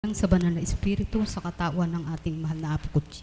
Sa banal na espiritu sa katawan ng ating mahal na Apo Kutsi.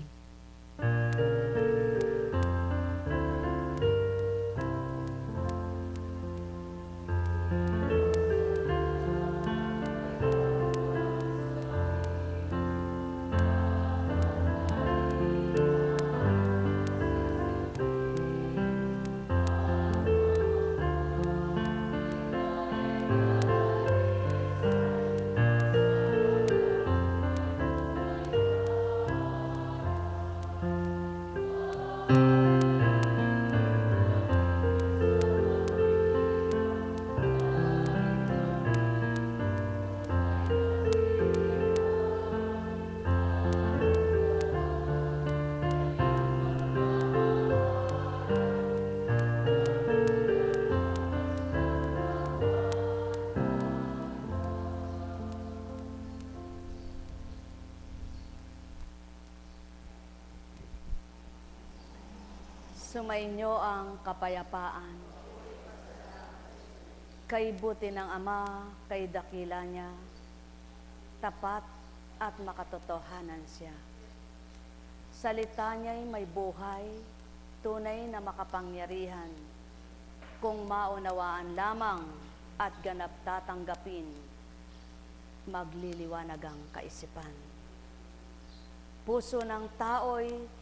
Sumainyo ang kapayapaan. Kay buti ng Ama, kay dakila niya, tapat at makatotohanan siya. Salita niya'y may buhay, tunay na makapangyarihan. Kung maunawaan lamang at ganap tatanggapin, magliliwanag ang kaisipan. Puso ng tao'y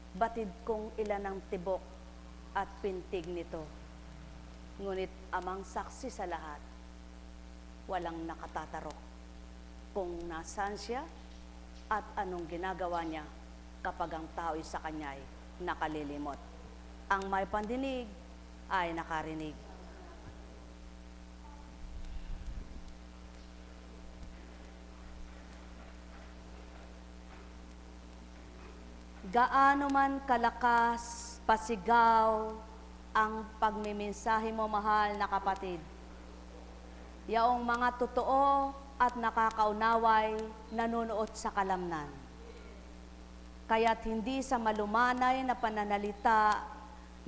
batid kong ilan ang tibok at pintig nito. Ngunit amang saksi sa lahat, walang nakatatarok kung nasaan siya at anong ginagawa niya kapag ang tao'y sa kanya'y nakalilimot. Ang may pandinig ay nakarinig. Gaano man kalakas, pasigaw, ang pagmimensahe mo, mahal na kapatid. Yaong mga totoo at nakakaunaway nanunuot sa kalamnan. Kaya't hindi sa malumanay na pananalita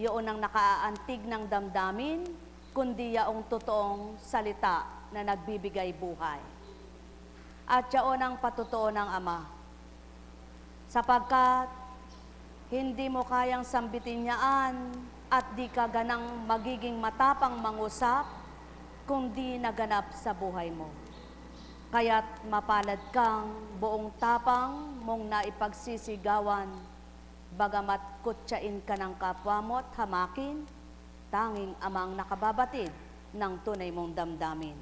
yaon ang nakaaantig ng damdamin, kundi yaong totoong salita na nagbibigay buhay. At yaon ang patotoo ng Ama. Sapagkat hindi mo kayang sambitin niyaan at di ka ganang magiging matapang mangusap kung di naganap sa buhay mo. Kaya't mapalad kang buong tapang mong naipagsisigawan, bagamat kutsain ka ng kapwa mo at hamakin, tanging amang nakababatid ng tunay mong damdamin.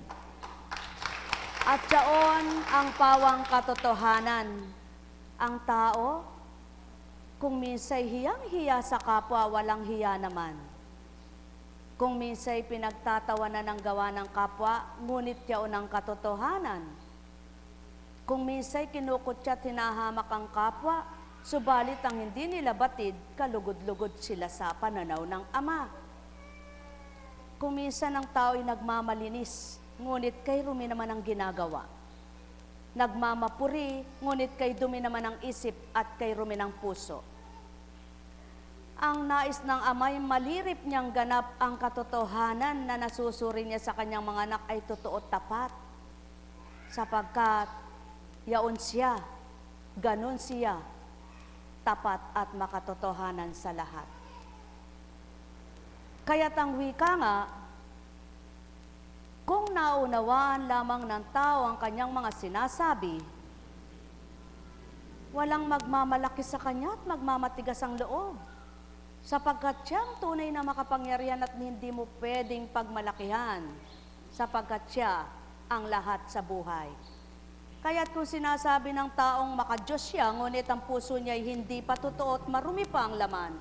At yaon ang pawang katotohanan, ang tao, kung minsay hiyang-hiya sa kapwa, walang hiya naman. Kung minsay pinagtatawanan ng gawa ng kapwa, ngunit yaon ang katotohanan. Kung minsay kinukutya't hinahamak ang kapwa, subalit ang hindi nila batid, kalugod-lugod sila sa pananaw ng Ama. Kung minsan ang tao'y nagmamalinis, ngunit kay rumi naman ang ginagawa. Nagmamapuri, ngunit kay dumi naman ang isip at kay rumi ng puso. Ang nais ng Ama'y malirip niyang ganap ang katotohanan na nasusuri niya sa kanyang mga anak ay totoo tapat. Sapagkat yaon siya, ganon siya, tapat at makatotohanan sa lahat. Kaya't ang wika nga, kung naunawaan lamang ng tao ang kanyang mga sinasabi, walang magmamalaki sa kanya at magmamatigas ang loob. Sapagkat siyang tunay na makapangyarihan at hindi mo pwedeng pagmalakihan, sapagkat siya ang lahat sa buhay. Kaya't kung sinasabi ng taong makadiyos siya, ngunit ang puso niya ay hindi pa totoo at marumi pa ang laman,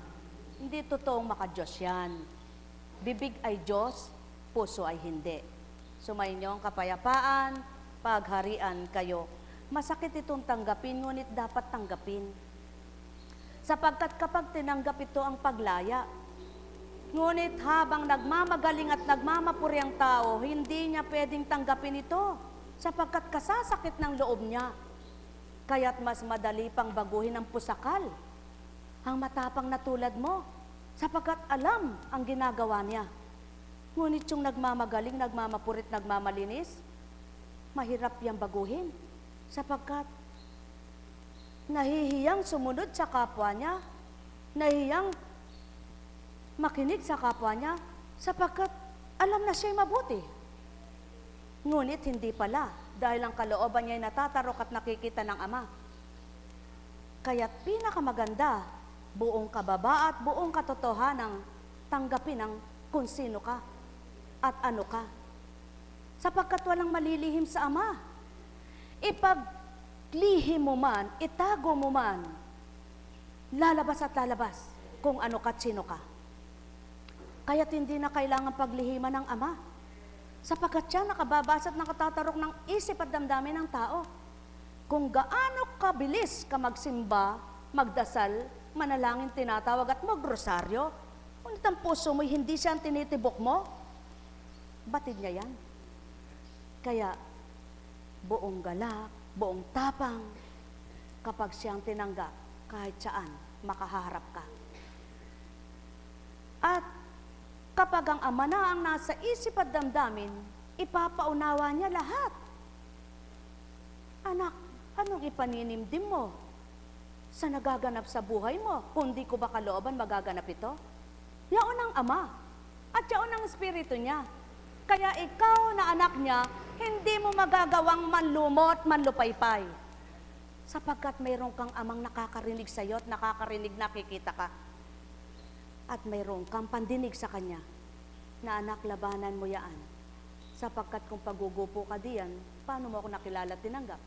hindi totoong makadiyos yan. Bibig ay Diyos, puso ay hindi. Sumainyo ang kapayapaan, pagharian kayo. Masakit itong tanggapin, ngunit dapat tanggapin. Sapagkat kapag tinanggap ito ang paglaya, ngunit habang nagmamagaling at nagmamapuri ang tao, hindi niya pwedeng tanggapin ito, sapagkat kasasakit ng loob niya. Kaya't mas madali pang baguhin ang pusakal, ang matapang na tulad mo, sapagkat alam ang ginagawa niya. Ngunit yung nagmamagaling, nagmamapurit, nagmamalinis, mahirap yang baguhin. sapagkat nahihiyang sumunod sa kapwa niya, nahihiyang makinig sa kapwa niya, sapagkat alam na siya'y mabuti. Ngunit hindi pala, dahil ang kalooban niya'y natatarok at nakikita ng Ama. Kaya't pinakamaganda, buong kababa at buong katotohanang tanggapin ang kung sino ka at ano ka. Sapagkat walang malilihim sa Ama. Ipaglihim mo man, itago mo man, lalabas at lalabas kung ano ka at sino ka. Kaya't hindi na kailangan paglihiman ng Ama. Sapagkat siya nakababasa at nakatatarok ng isip at damdamin ng tao. Kung gaano kabilis ka magsimba, magdasal, manalangin, tinatawag at magrosaryo, ngunit ang puso mo'y hindi siya ang tinitibok mo, batid niya yan. Kaya, buong galak, buong tapang, kapag siyang tinanggap, kahit saan, makaharap ka. At kapag ang Ama na ang nasa isip at damdamin, ipapaunawa niya lahat. Anak, anong ipaninimdim mo sa nagaganap sa buhay mo? Kung di ko ba kalooban, magaganap ito? Yaon ang Ama at yaon ang Espiritu niya. Kaya ikaw na anak niya, hindi mo magagawang manlumot, manlupaypay. Sapagkat mayroon kang amang nakakarinig sa iyo at nakakarinig, nakikita ka. At mayroon kang pandinig sa kanya na anak, labanan mo yaan. Sapagkat kung pagugupo ka diyan, paano mo ako nakilala at tinanggap?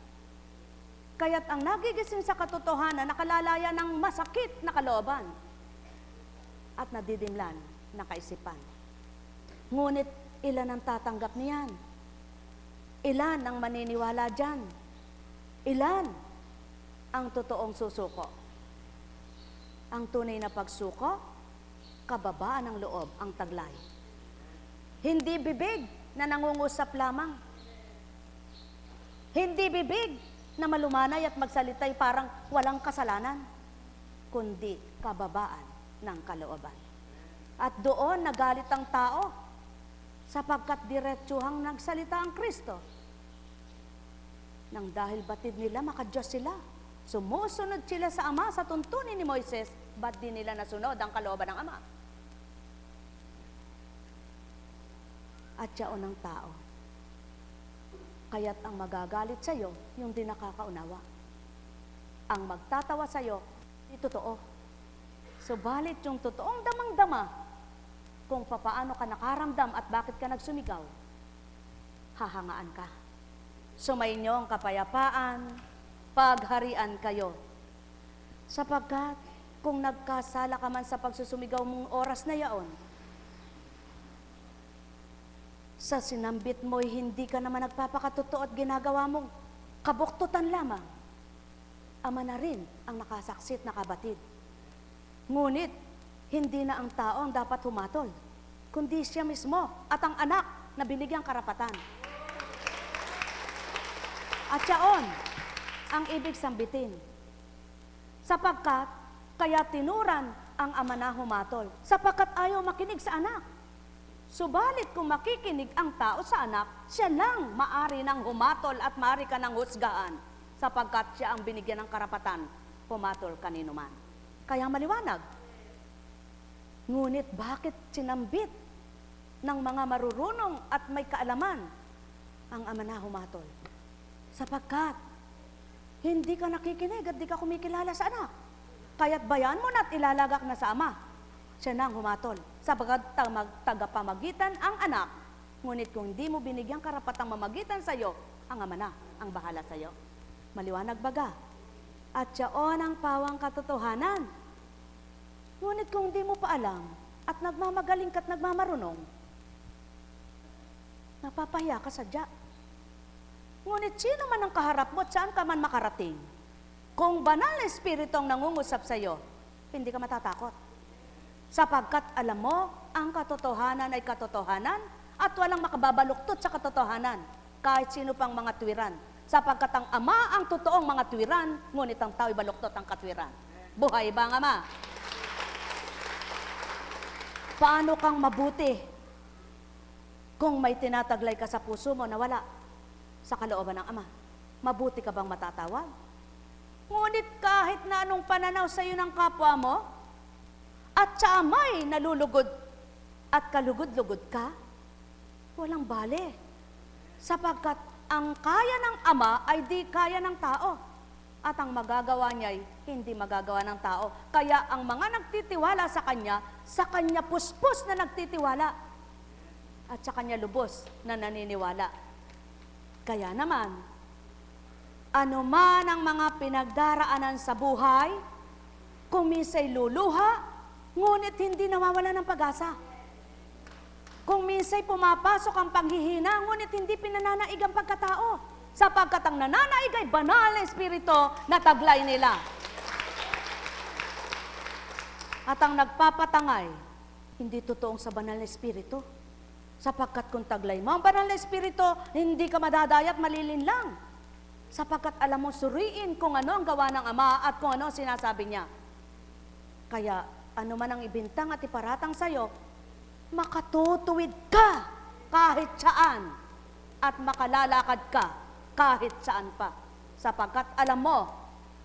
Kaya't ang nagigising sa katotohanan, nakalalaya ng masakit na kalooban at nadidimlan na kaisipan. Ngunit ilan ang tatanggap niyan? Ilan ang maniniwala dyan? Ilan ang totoong susuko? Ang tunay na pagsuko, kababaan ng loob ang taglay. Hindi bibig na nangungusap lamang. Hindi bibig na malumanay at magsalita parang walang kasalanan, kundi kababaan ng kalooban. At doon nagalit ang tao, sapagkat diretsuhang nagsalita ang Kristo. Nang dahil batid nila, makadiyos sila. Sumusunod sila sa Ama sa tuntunin ni Moises, ba't di nila nasunod ang kalooban ng Ama? At yaon ang tao. Kaya't ang magagalit sa iyo, yung di nakakaunawa. Ang magtatawa sa iyo, di totoo. Subalit yung totoong damang-dama, kung papaano ka nakaramdam at bakit ka nagsumigaw, hahangaan ka. Sumainyo ang kapayapaan, pagharian kayo. Sapagkat kung nagkasala ka man sa pagsusumigaw mong oras na yaon, sa sinambit mo'y hindi ka naman nagpapakatotoo at ginagawa mong kabuktutan lamang, Ama na rin ang nakasaksit na kabatid. Ngunit, hindi na ang tao ang dapat humatol, kundi siya mismo at ang anak na binigyang karapatan. At yaon ang ibig sambitin. Sapagkat, kaya tinuran ang Ama na humatol, sapagkat ayaw makinig sa anak. Subalit kung makikinig ang tao sa anak, siya lang maari ng humatol at maari ka ng husgahan, sapagkat siya ang binigyan ng karapatan, humatol kanino man. Kaya maliwanag. Ngunit bakit sinambit ng mga marurunong at may kaalaman ang Ama na humatol? Sapagkat hindi ka nakikinig at di ka kumikilala sa anak. Kaya't bayan mo na at ilalagak na sa Ama. Siya na ang humatol. Sapagkat tagapamagitan ang anak. Ngunit kung hindi mo binigyang karapatang mamagitan sa iyo, ang Ama na ang bahala sa iyo. Maliwanag baga? At yaon ang pawang katotohanan. Ngunit kung di mo pa alam at nagmamagaling ka at nagmamarunong, napapahiya ka sadya. Ngunit sino man ang kaharap mo at saan ka man makarating, kung banal na espiritu ang nangungusap sa iyo, hindi ka matatakot. Sapagkat alam mo, ang katotohanan ay katotohanan at walang makababaluktot sa katotohanan, kahit sino pang mga tuwiran. Sapagkat ang Ama ang totoong mga tuwiran, ngunit ang tao'y baluktot ang katwiran. Buhay ba ang Ama? Paano kang mabuti kung may tinataglay ka sa puso mo na wala sa kalooban ng Ama? mabuti ka bang matatawag? Ngunit kahit na anong pananaw sa iyo ng kapwa mo, at sa ama'y nalulugod at kalugod-lugod ka, walang bale. Sapagkat ang kaya ng Ama ay di kaya ng tao. At ang magagawa niya ay hindi magagawa ng tao. Kaya ang mga nagtitiwala sa Kanya puspos na nagtitiwala. At sa Kanya lubos na naniniwala. Kaya naman, ano man ang mga pinagdaraanan sa buhay, kung minsa'y luluha, ngunit hindi nawawala ng pag-asa. Kung minsa'y pumapasok ang panghihina, ngunit hindi pinananaig ang pagkatao. Sapagkat ang nananaig ay banal na espiritu na taglay nila. At ang nagpapatangay, hindi totoong sa banal na espiritu. Sapagkat kung taglay mo ang banal na espiritu, hindi ka madadaya at malilinlang. Sapagkat alam mo suriin kung ano ang gawa ng Ama at kung ano ang sinasabi niya. Kaya ano man ang ibintang at iparatang sa'yo, makatutuwid ka kahit saan at makalalakad ka kahit saan pa. Sapagkat alam mo,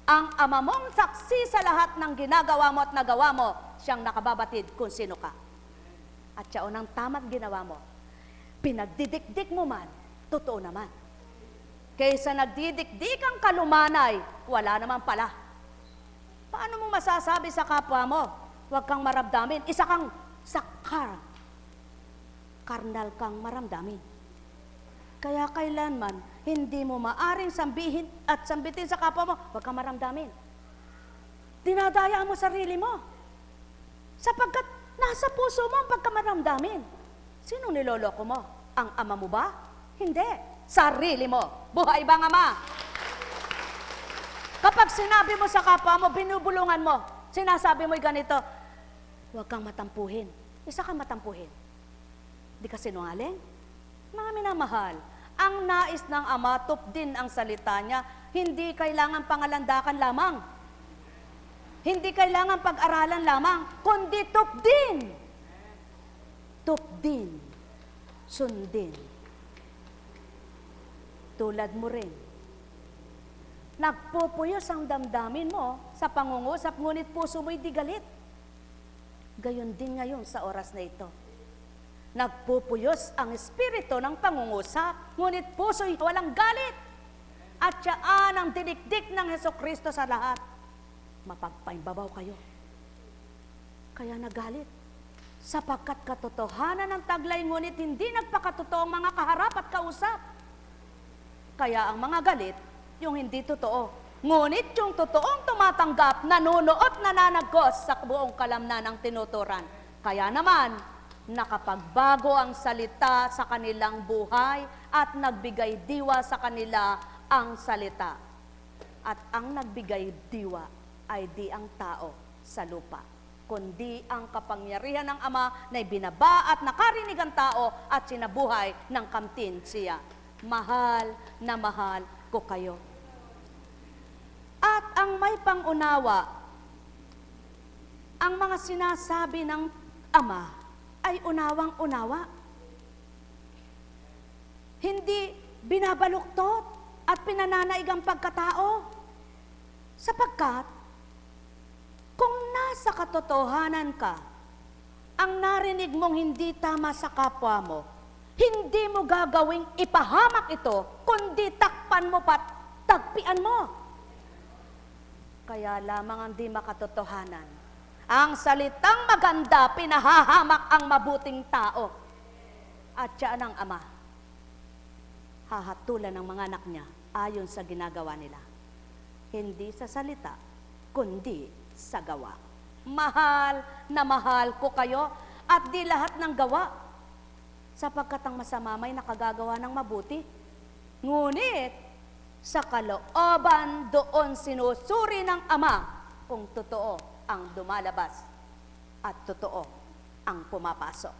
ang Ama mong saksi sa lahat ng ginagawa mo at nagawa mo, siyang nakababatid kung sino ka. At siya unang tama't ginawa mo. Pinagdidikdik mo man, totoo naman. Kaysa nagdidikdik ang kalumanay, wala naman pala. Paano mo masasabi sa kapwa mo, huwag kang maramdamin, isa kang sakar. Karnal kang maramdamin. Kaya kailanman, hindi mo maaring sambihin at sambitin sa kapwa mo, huwag kang maramdamin. Dinadaya mo sarili mo. Sapagkat nasa puso mo ang pagkamaramdamin. Sino niloloko mo? Ang Ama mo ba? Hindi. Sarili mo. Buhay bang Ama? Kapag sinabi mo sa kapwa mo, binubulungan mo, sinasabi mo'y ganito, huwag kang matampuhin. Isa kang matampuhin. Di ka sinungaling? Mga minamahal, ang nais ng Ama, tupdin ang salita niya, hindi kailangan pangalandakan lamang. Hindi kailangan pag-aralan lamang, kundi tupdin. Tupdin. Sundin. Tulad mo rin. Nagpupuyos ang damdamin mo sa pangungusap, ngunit puso mo'y di galit. Gayon din ngayon sa oras na ito. Nagpupuyos ang espiritu ng pangungusap, ngunit puso'y walang galit. At siyaan ang dinikdik ng Hesukristo sa lahat. Mapagpaimbabaw kayo. Kaya nagalit. Sapagkat katotohanan ng taglay, ngunit hindi nagpakatotoong mga kaharap at kausap. Kaya ang mga galit, yung hindi totoo. Ngunit yung totoong tumatanggap, nanunoot, nananagos sa buong kalamnan ng tinuturan. Kaya naman, nakapagbago ang salita sa kanilang buhay at nagbigay diwa sa kanila ang salita. At ang nagbigay diwa ay di ang tao sa lupa, kundi ang kapangyarihan ng Ama na ibinaba at nakarinig ang tao at sinabuhay ng kamtin siya. Mahal na mahal ko kayo. At ang may pangunawa, ang mga sinasabi ng Ama ay unawang-unawa. Hindi binabaluktot at pinananaig ang pagkatao. Sapagkat, kung nasa katotohanan ka, ang narinig mong hindi tama sa kapwa mo, hindi mo gagawing ipahamak ito, kundi takpan mo pat tagpian mo. Kaya lamang ang di makatotohanan. Ang salitang maganda, pinahahamak ang mabuting tao. At siya ng Ama, hahatulan ng mga anak niya ayon sa ginagawa nila. Hindi sa salita, kundi sa gawa. Mahal na mahal ko kayo at di lahat ng gawa. Sapagkat ang masama may nakagagawa ng mabuti. Ngunit, sa kalooban doon sinusuri ng Ama kung totoo ang dumalabas at totoo ang pumapasok.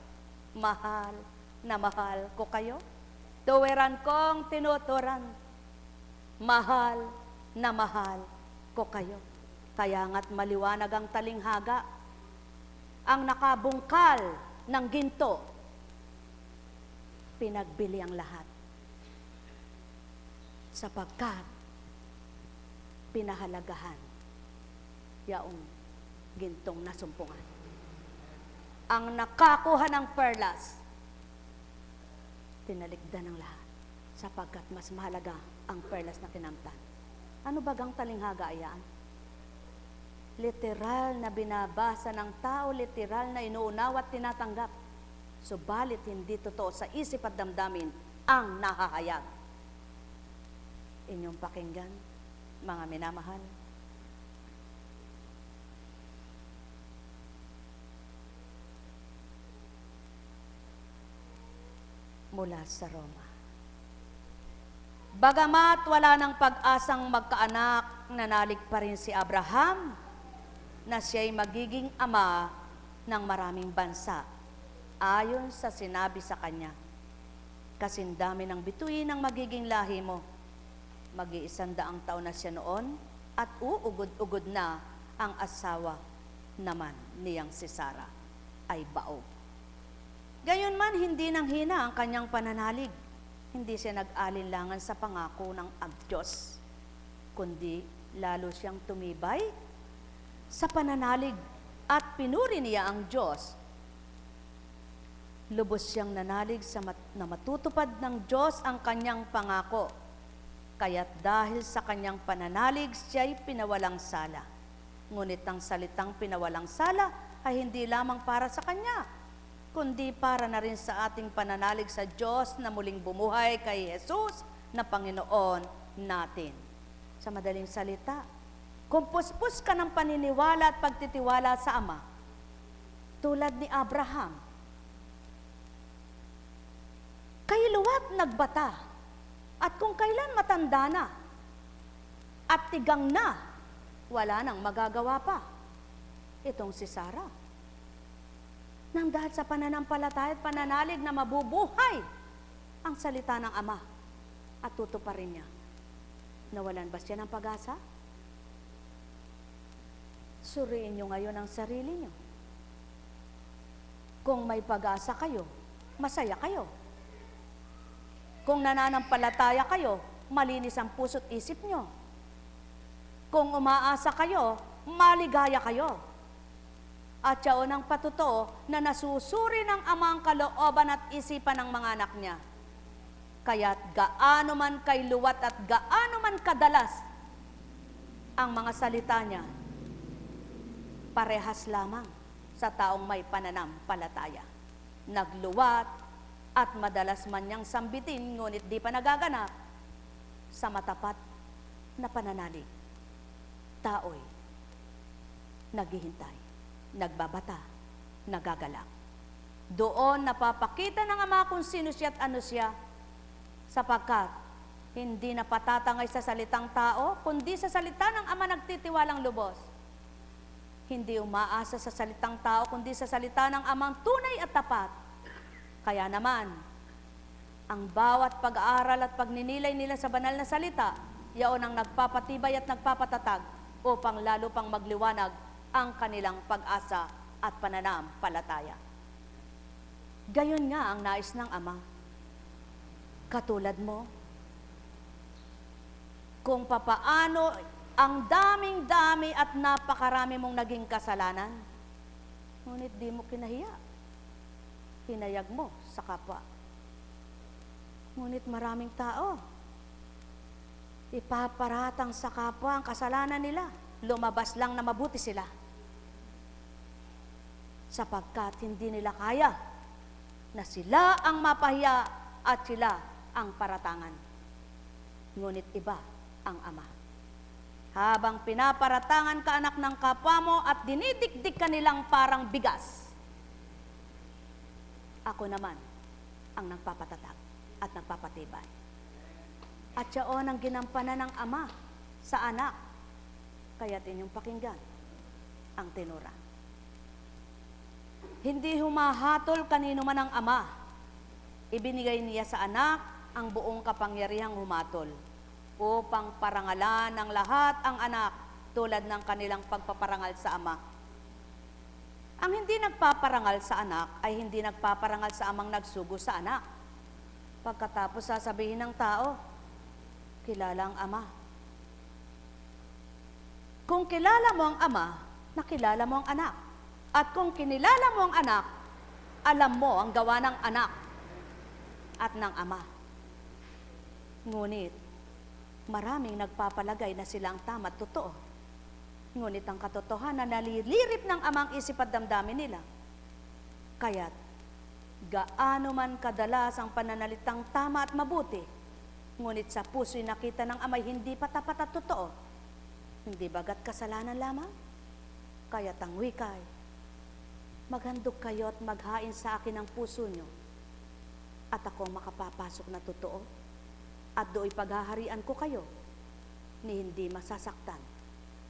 Mahal na mahal ko kayo. Tuwiran kong tinuturan. Mahal na mahal ko kayo. Kaya nga't maliwanag ang talinghaga, ang nakabungkal ng ginto, pinagbili ang lahat. sapagkat pinahalagahan yaong gintong nasumpungan. Ang nakakuha ng perlas, tinalikdan ng lahat, sapagkat mas mahalaga ang perlas na kinamtan. Ano bagang talinghaga ayan? Literal na binabasa ng tao, literal na inuunawa at tinatanggap. Subalit hindi totoo sa isip at damdamin ang nahahayag. Inyong pakinggan, mga minamahal. Mula sa Roma. Bagamat wala ng pag-asang magkaanak, nanalig pa rin si Abraham na siya'y magiging ama ng maraming bansa, ayon sa sinabi sa kanya. Kasindami ng bituin ang magiging lahi mo. Mag-100 taon na siya noon at uugod-ugod na ang asawa naman niyang si Sarah ay baog. Gayunman, hindi nang hina ang kanyang pananalig. Hindi siya nag-alinlangan sa pangako ng Diyos, kundi lalo siyang tumibay sa pananalig at pinuri niya ang Diyos. Lubos siyang nanalig na matutupad ng Diyos ang kanyang pangako. Kaya't dahil sa kanyang pananalig, siya'y pinawalang sala. Ngunit ang salitang pinawalang sala ay hindi lamang para sa kanya, kundi para na rin sa ating pananalig sa Diyos na muling bumuhay kay Jesus na Panginoon natin. Sa madaling salita, kung puspos ka ng paniniwala at pagtitiwala sa Ama, tulad ni Abraham, kay luwat nagbata, at kung kailan matanda na, at tigang na, wala nang magagawa pa. Itong si Sarah, nang dahil sa pananampalataya at pananalig na mabubuhay ang salita ng Ama at tutuparin niya. Nawalan ba siya ng pag-asa? Suriin niyo ngayon ang sarili niyo. Kung may pag-asa kayo, masaya kayo. Kung nananampalataya kayo, malinis ang puso't isip niyo. Kung umaasa kayo, maligaya kayo. At yaon ang patotoo na nasusuri ng Ama ang kalooban at isipan ng mga anak niya. Kaya't gaano man kay luwat at gaano man kadalas ang mga salita niya, parehas lamang sa taong may pananampalataya. Nagluwat at madalas man niyang sambitin, ngunit di pa nagaganap sa matapat na pananalig. Tao'y naghihintay, nagbabata, nagagalak. Doon napapakita ng Ama kung sino siya at ano siya, sapagkat hindi napatatangay sa salitang tao, kundi sa salita ng Ama nagtitiwalang lubos. Hindi umaasa sa salitang tao, kundi sa salita ng Amang tunay at tapat. Kaya naman, ang bawat pag-aaral at pagninilay nila sa banal na salita, yaon ang nagpapatibay at nagpapatatag upang lalo pang magliwanag ang kanilang pag-asa at pananampalataya. Gayon nga ang nais ng Ama. Katulad mo, kung papaano ang daming-dami at napakarami mong naging kasalanan, ngunit di mo kinahiya. Hinayag mo sa kapwa. Ngunit maraming tao, ipaparatang sa kapwa ang kasalanan nila. Lumabas lang na mabuti sila. Sapagkat hindi nila kaya na sila ang mapahiya at sila ang paratangan. Ngunit iba ang Ama. Habang pinaparatangan ka anak ng kapwa mo at dinidikdik ka nilang parang bigas, ako naman ang nagpapatatag at nagpapatibay. At yaon ang ginampanan ng Ama sa anak. Kaya't inyong pakinggan ang tinura. Hindi humahatol kanino man ang Ama. Ibinigay niya sa anak ang buong kapangyarihang humatol upang parangalan ng lahat ang anak tulad ng kanilang pagpaparangal sa Ama. Ang hindi nagpaparangal sa anak ay hindi nagpaparangal sa amang nagsugo sa anak. Pagkatapos sasabihin ng tao, kilala ang Ama. Kung kilala mo ang Ama, nakilala mo ang anak. At kung kinilala mo ang anak, alam mo ang gawa ng anak at ng Ama. Ngunit, maraming nagpapalagay na sila ang tama at totoo. Ngunit ang katotohanan, nalilirip ng Ama ang isip at damdamin nila. Kaya't, gaano man kadalas ang pananalitang tama at mabuti, ngunit sa puso'y nakita ng Ama'y hindi pa tapat at totoo, hindi bagat kasalanan lamang? Kaya't ang wikay, maghandog kayo at maghain sa akin ang puso nyo, at ako makapapasok na totoo, at do'y paghaharian ko kayo, ni hindi masasaktan,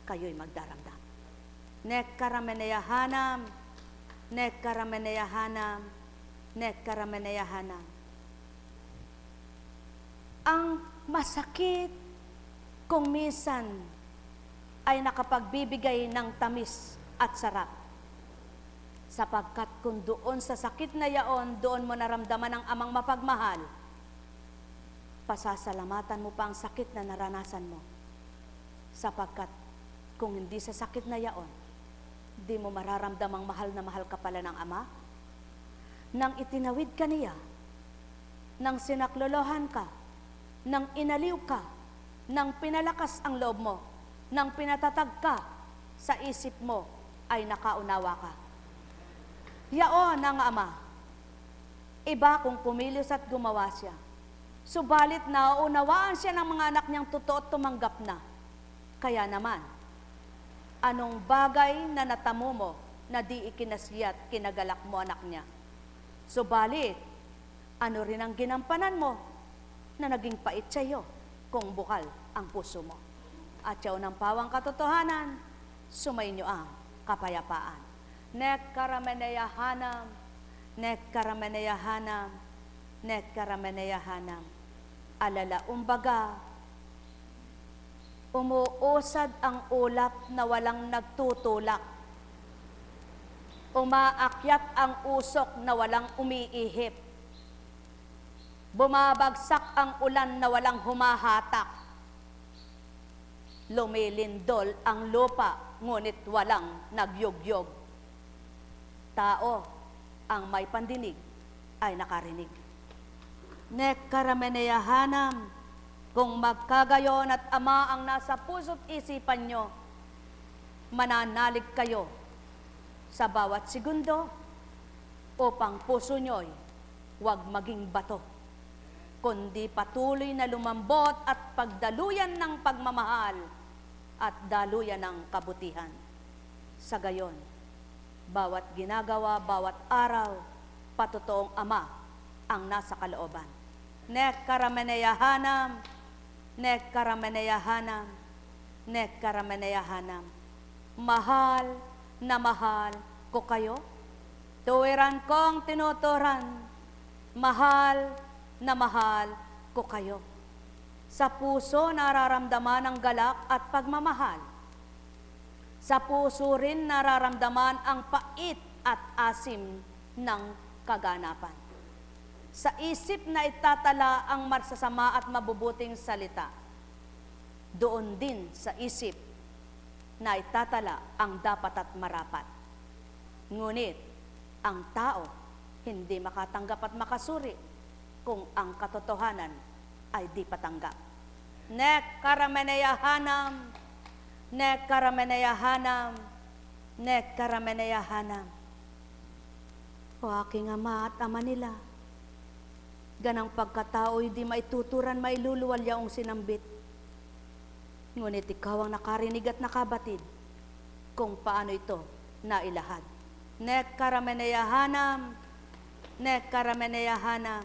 kayo'y magdaramdam. Nekkarameneyahanam, nekkarameneyahanam, nekkarameneyahanam. Ang masakit kung minsan ay nakapagbibigay ng tamis at sarap. Sapagkat kung doon sa sakit na yaon, doon mo naramdaman ang Amang mapagmahal, pasasalamatan mo pa ang sakit na naranasan mo. Sapagkat kung hindi sa sakit na yaon, di mo mararamdamang mahal na mahal ka pala ng Ama. Nang itinawid ka niya, nang sinaklolohan ka, nang inaliw ka, nang pinalakas ang loob mo, nang pinatatag ka sa isip mo, ay nakaunawa ka. Yaon ang Ama. Iba kung kumilos at gumawa siya. Subalit nauunawaan siya ng mga anak niyang totoo at tumanggap na. Kaya naman, anong bagay na natamo mo na di ikinasiyat, kinagalak mo anak niya? Subalit, ano rin ang ginampanan mo na naging pait sa iyo kung bukal ang puso mo? At yaon ang pawang katotohanan, sumainyo ang kapayapaan. Nekkarameneyahanam, nekkarameneyahanam, nekkarameneyahanam. Alala, umbaga, umuusad ang ulap na walang nagtutulak. Umaakyat ang usok na walang umiihip. Bumabagsak ang ulan na walang humahatak. Lumilindol ang lupa, ngunit walang nagyugyog. Tao ang may pandinig ay nakarinig. Nekkarameneyahanam, kung magkagayon at Ama ang nasa puso't isipan nyo, mananalig kayo sa bawat segundo upang puso nyo'y huwag maging bato, kundi patuloy na lumambot at pagdaluyan ng pagmamahal at daluyan ng kabutihan. Sa gayon, bawat ginagawa, bawat araw, patotoong Ama ang nasa kalooban. Nekkarameneyahanam, nekkarameneyahanam, nekkarameneyahanam. Mahal na mahal ko kayo. Tuwiran kong tinuturan, mahal na mahal ko kayo. Sa puso nararamdaman ang galak at pagmamahal. Sa puso rin nararamdaman ang pait at asim ng kaganapan. Sa isip na itatala ang marsasama at mabubuting salita. Doon din sa isip na itatala ang dapat at marapat. Ngunit, ang tao hindi makatanggap at makasuri kung ang katotohanan ay di patanggap. Nekkarameneyahanam, nekkarameneyahanam, nekkarameneyahanam. O aking Ama at Ama nila, ganang pagkatao'y di maituturan, mailuluwal yaong sinambit. Ngunit ikaw ang nakarinig at nakabatid kung paano ito nailahad. Nekkarameneyahanam, nekkarameneyahanam,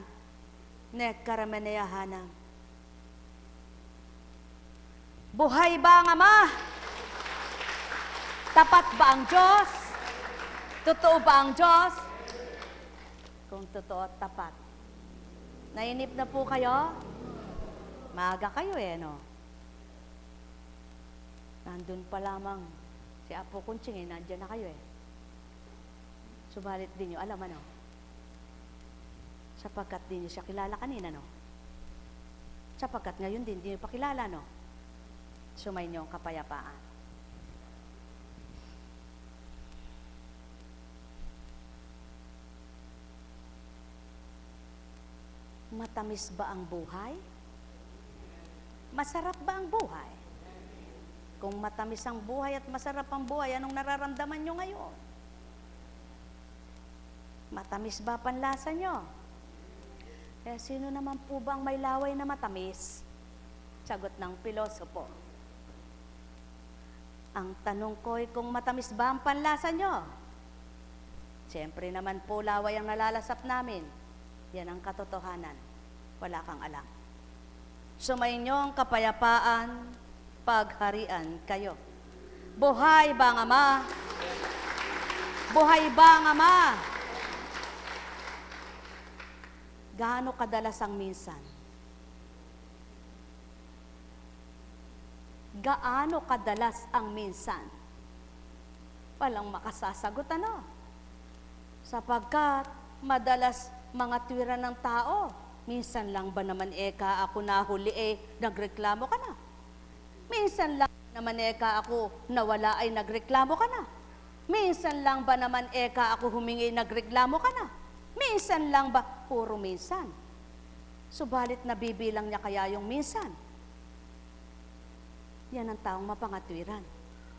nekkarameneyahanam. Buhay ba ang Ama? Tapat ba ang Diyos? Totoo ba ang Diyos? Kung totoo at tapat. Nainip na po kayo? Maaga kayo no? Nandun pa lamang si Apo Kunching nandyan na kayo Subalit din nyo, alam sapagkat din nyo siya kilala kanina, Sapagkat ngayon din, hindi nyo pakilala, no? Sumainyo ang kapayapaan. Matamis ba ang buhay? Masarap ba ang buhay? Kung matamis ang buhay at masarap ang buhay, anong nararamdaman nyo ngayon? Matamis ba panlasa nyo? Eh, sino naman po bang may laway na matamis? Sagot ng pilosopo. Ang tanong ko ay kung matamis ba ang panlasa nyo? Siyempre naman po laway ang nalalasap namin. Yan ang katotohanan. Wala kang alam. Sumainyo ang kapayapaan, pagharian kayo. Buhay ba ang Ama? Buhay ba ang Ama? Gaano kadalas ang minsan? Gaano kadalas ang minsan? Walang makasasagot, ano? Sapagkat madalas mga tuwira ng tao, minsan lang ba naman eka ako nahuli nagreklamo ka na? Minsan lang naman eka ako nawala ay nagreklamo ka na? Minsan lang ba naman eka ako humingi nagreklamo ka na? Minsan lang ba? Puro minsan. Subalit nabibilang niya kaya yung minsan. Yan ang taong mapangatwiran.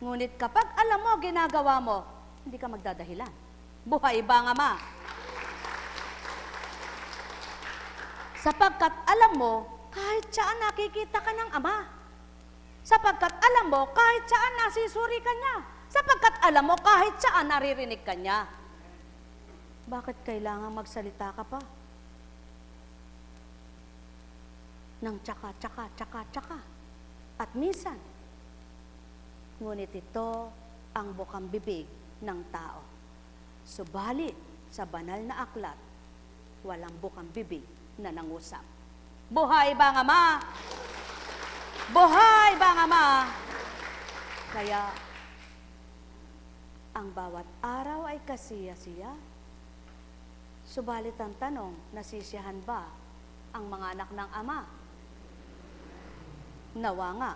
Ngunit kapag alam mo, ginagawa mo, hindi ka magdadahilan. Buhay ba ang Ama? Sapagkat alam mo, kahit saan nakikita ka ng Ama. Sapagkat alam mo, kahit saan nasisuri ka niya. Sapagkat alam mo, kahit saan naririnig ka niya. Bakit kailangan magsalita ka pa? Nang tsaka. At minsan, ngunit ito ang bukang bibig ng tao. Subalit, sa banal na aklat, walang bukang bibig na nangusap. Buhay ba ang Ama? Buhay ba ang Ama? Kaya, ang bawat araw ay kasiya-siya. Subalit ang tanong, nasisiyahan ba ang mga anak ng Ama? Nawa nga,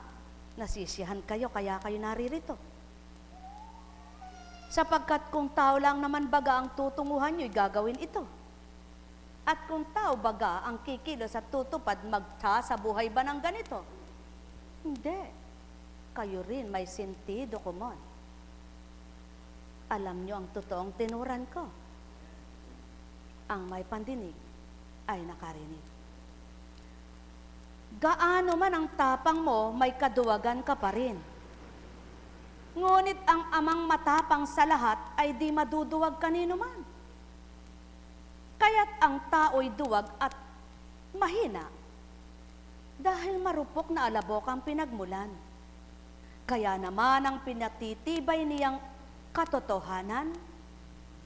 nasisiyahan kayo, kaya kayo naririto. Sapagkat kung tao lang naman baga ang tutunguhan nyo'y gagawin ito. At kung tao baga ang kikilos at tutupad magta sa buhay ba ng ganito? Hindi. Kayo rin may sentido komon. Alam nyo ang totoong tinuran ko. Ang may pandinig ay nakarinig. Gaano man ang tapang mo, may kaduwagan ka pa rin. Ngunit ang Amang matapang sa lahat ay di maduduwag kanino man. Kaya't ang tao'y duwag at mahina dahil marupok na alabok ang pinagmulan. Kaya naman ang pinatitibay niyang katotohanan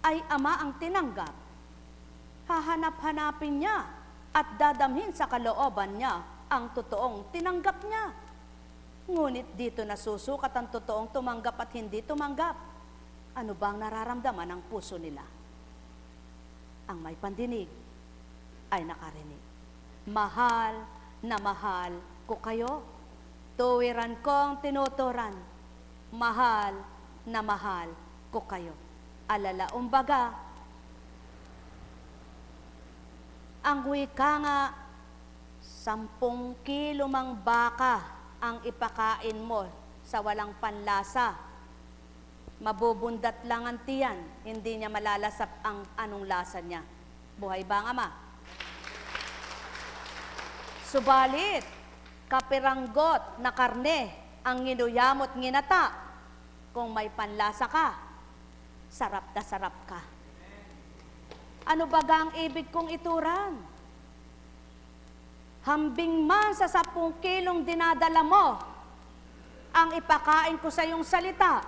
ay Ama ang tinanggap. Hahanap-hanapin niya at dadamhin sa kalooban niya ang totoong tinanggap niya. Ngunit dito nasusukat ang totoong tumanggap at hindi tumanggap. Ano bang nararamdaman ng puso nila? Ang may pandinig ay nakarinig. Mahal na mahal ko kayo. Tuwiran kong tinuturan. Mahal na mahal ko kayo. Alala umbaga, ang wika nga, 10 kilo mang baka ang ipakain mo sa walang panlasa. Mabubundat lang ang tiyan, hindi niya malalasap ang anong lasa niya. Buhay ba ang Ama? Subalit, kapiranggot na karne ang nginuyamot nginata. Kung may panlasa ka, sarap na sarap ka. Ano baga ang ibig kong ituran? Hambing man sa 10 kilong dinadala mo, ang ipakain ko sa iyong salita.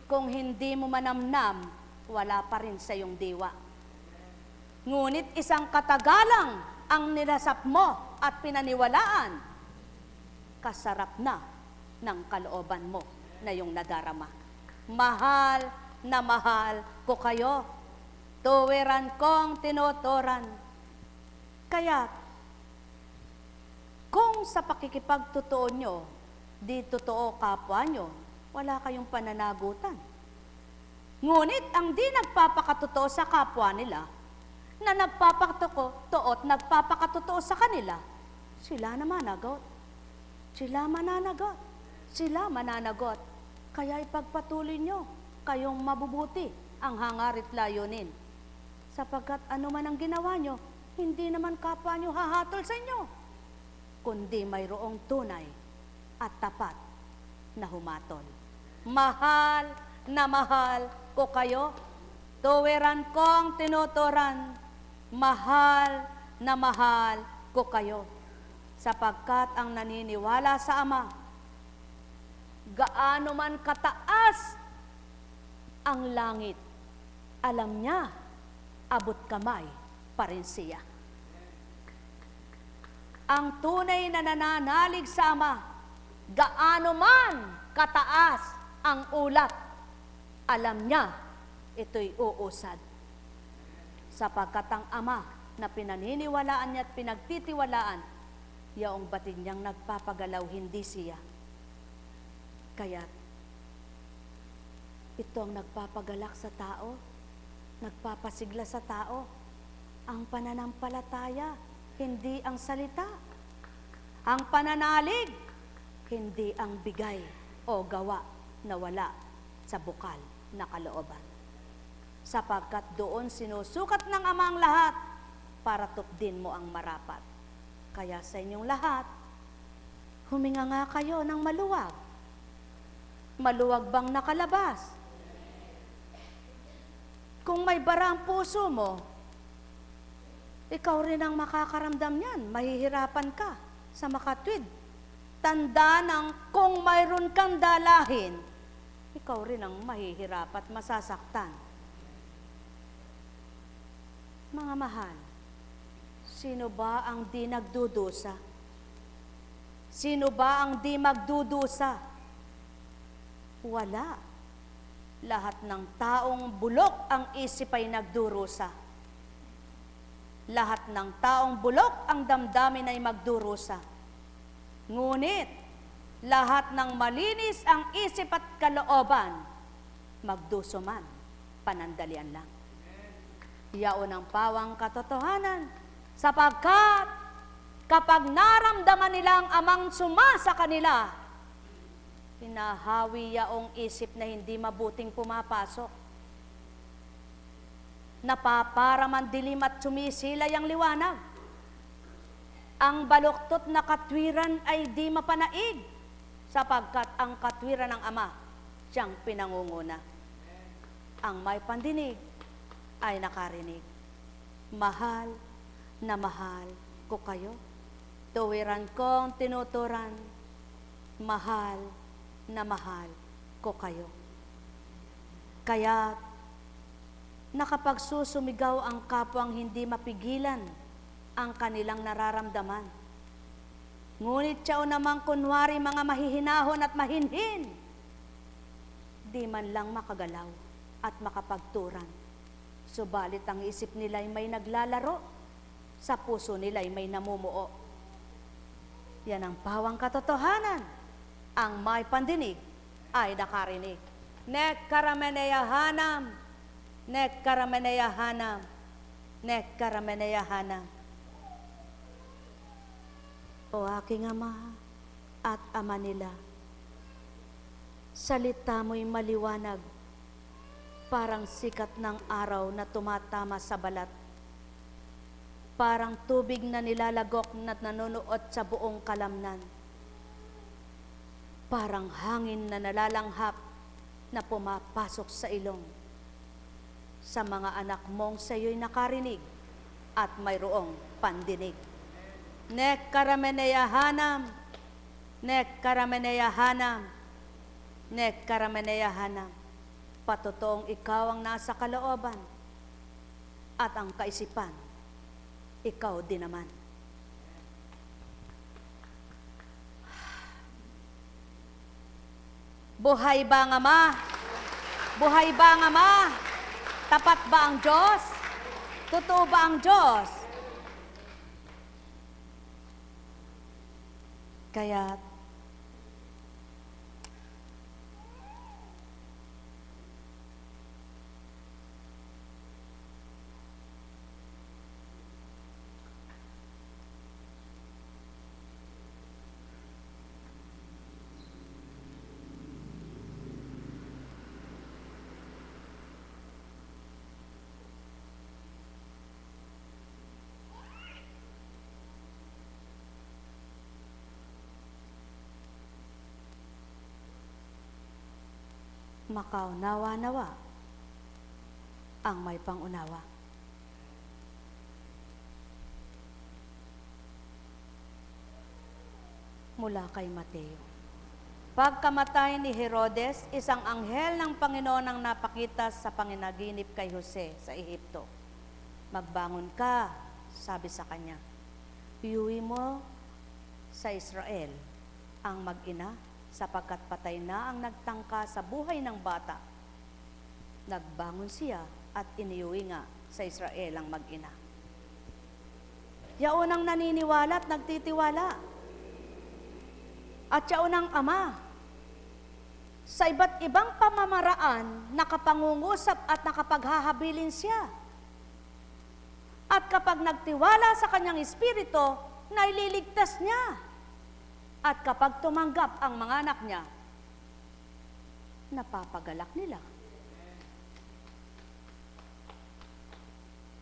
Kung hindi mo manamnam, wala pa rin sa iyong diwa. Ngunit isang katagalang ang nilasap mo at pinaniwalaan, kasarap na ng kalooban mo na iyong nadarama. Mahal na mahal ko kayo. Tuwiran kong tinuturan. Kaya, kung sa pakikipagtotoo nyo, di totoo kapwa nyo, wala kayong pananagutan. Ngunit ang di nagpapakatotoo sa kapwa nila, na nagpapakatotoo at nagpapakatotoo sa kanila, sila na managot. Sila mananagot. Sila mananagot. Kaya ipagpatuloy nyo, kayong mabubuti ang hangarit layunin. Sapagkat ano man ang ginawa nyo, hindi naman kapwa nyo hahatol sa inyo, kundi mayroong tunay at tapat na humatol. Mahal na mahal ko kayo, tuwiran kong tinuturan, mahal na mahal ko kayo, sapagkat ang naniniwala sa Ama, gaano man kataas ang langit, alam niya, abot kamay pa rin siya. Ang tunay na nananalig sa Ama, gaano man kataas ang ulap, alam niya, ito'y uusad. Sapagkat ang Ama na pinaniniwalaan niya at pinagtitiwalaan, yaong batid niyang nagpapagalaw, hindi siya. Kaya, ito ang nagpapagalak sa tao, nagpapasigla sa tao, ang pananampalataya, hindi ang salita. Ang pananalig, hindi ang bigay o gawa na wala sa bukal na kalooban. Sapagkat doon sinusukat ng Ama ang lahat para tupdin mo ang marapat. Kaya sa inyong lahat, huminga nga kayo ng maluwag. Maluwag bang nakalabas? Kung may bara ang puso mo, ikaw rin ang makakaramdam niyan. Mahihirapan ka sa makatwid. Tanda ng kung mayroon kang dalahin, ikaw rin ang mahihirap at masasaktan. Mga mahal, sino ba ang di nagdudusa? Sino ba ang di magdudusa? Wala. Lahat ng taong bulok ang isip ay nagdurusa. Lahat ng taong bulok ang damdamin ay magdurusa. Ngunit, lahat ng malinis ang isip at kalooban, magduso man, panandalian lang. Yaon ang pawang katotohanan, sapagkat kapag naramdaman nilang Amang suma sa kanila, hinahawi yaong isip na hindi mabuting pumapasok. Napaparaman dilim at sumisilay ang liwanag. Ang baluktot na katwiran ay di mapanaig, sapagkat ang katwiran ng Ama, siyang pinangunguna. Ang may pandinig ay nakarinig. Mahal na mahal ko kayo, tuwiran kong tinuturan, mahal na mahal ko kayo. Kaya nakapagsusumigaw ang kapwang hindi mapigilan ang kanilang nararamdaman. Ngunit siya namang kunwari mga mahihinahon at mahinhin, di man lang makagalaw at makapagturan. Subalit ang isip nila ay may naglalaro, sa puso nila ay may namumuo. Yan ang pawang katotohanan. Ang may pandinig ay nakarinig. Nek karameneyahanam, nek karameneyahanam, nek karameneyahanam. O aking Ama at Ama nila, salita mo'y maliwanag, parang sikat ng araw na tumatama sa balat, parang tubig na nilalagok na nanunuot sa buong kalamnan, parang hangin na nalalanghap na pumapasok sa ilong. Sa mga anak mong sa iyo'y nakarinig at mayroong pandinig. Nek karameneyahanam, nek karameneyahanam, nek karameneyahanam. Patotoong ikaw ang nasa kalooban at ang kaisipan, ikaw din naman. Buhay ba ang Ama? Buhay ba ang Ama? Tapat ba ang Diyos? Totoo ba ang Diyos? Kaya't makaunawa-nawa ang may pangunawa. Mula kay Mateo. Pagkamatay ni Herodes, isang anghel ng Panginoon ang napakita sa panginaginip kay Jose sa Ehipto. Magbangon ka, sabi sa kanya. Iuwi mo sa Israel ang mag-ina, sapagkat patay na ang nagtangka sa buhay ng bata. Nagbangon siya at iniuwi nga sa Israel ang mag-ina. Yaon ang naniniwala at nagtitiwala. At yaon ang ama. Sa iba't ibang pamamaraan, nakapangungusap at nakapaghahabilin siya. At kapag nagtiwala sa kanyang espiritu, naililigtas niya. At kapag tumanggap ang mga anak niya, napapagalak nila.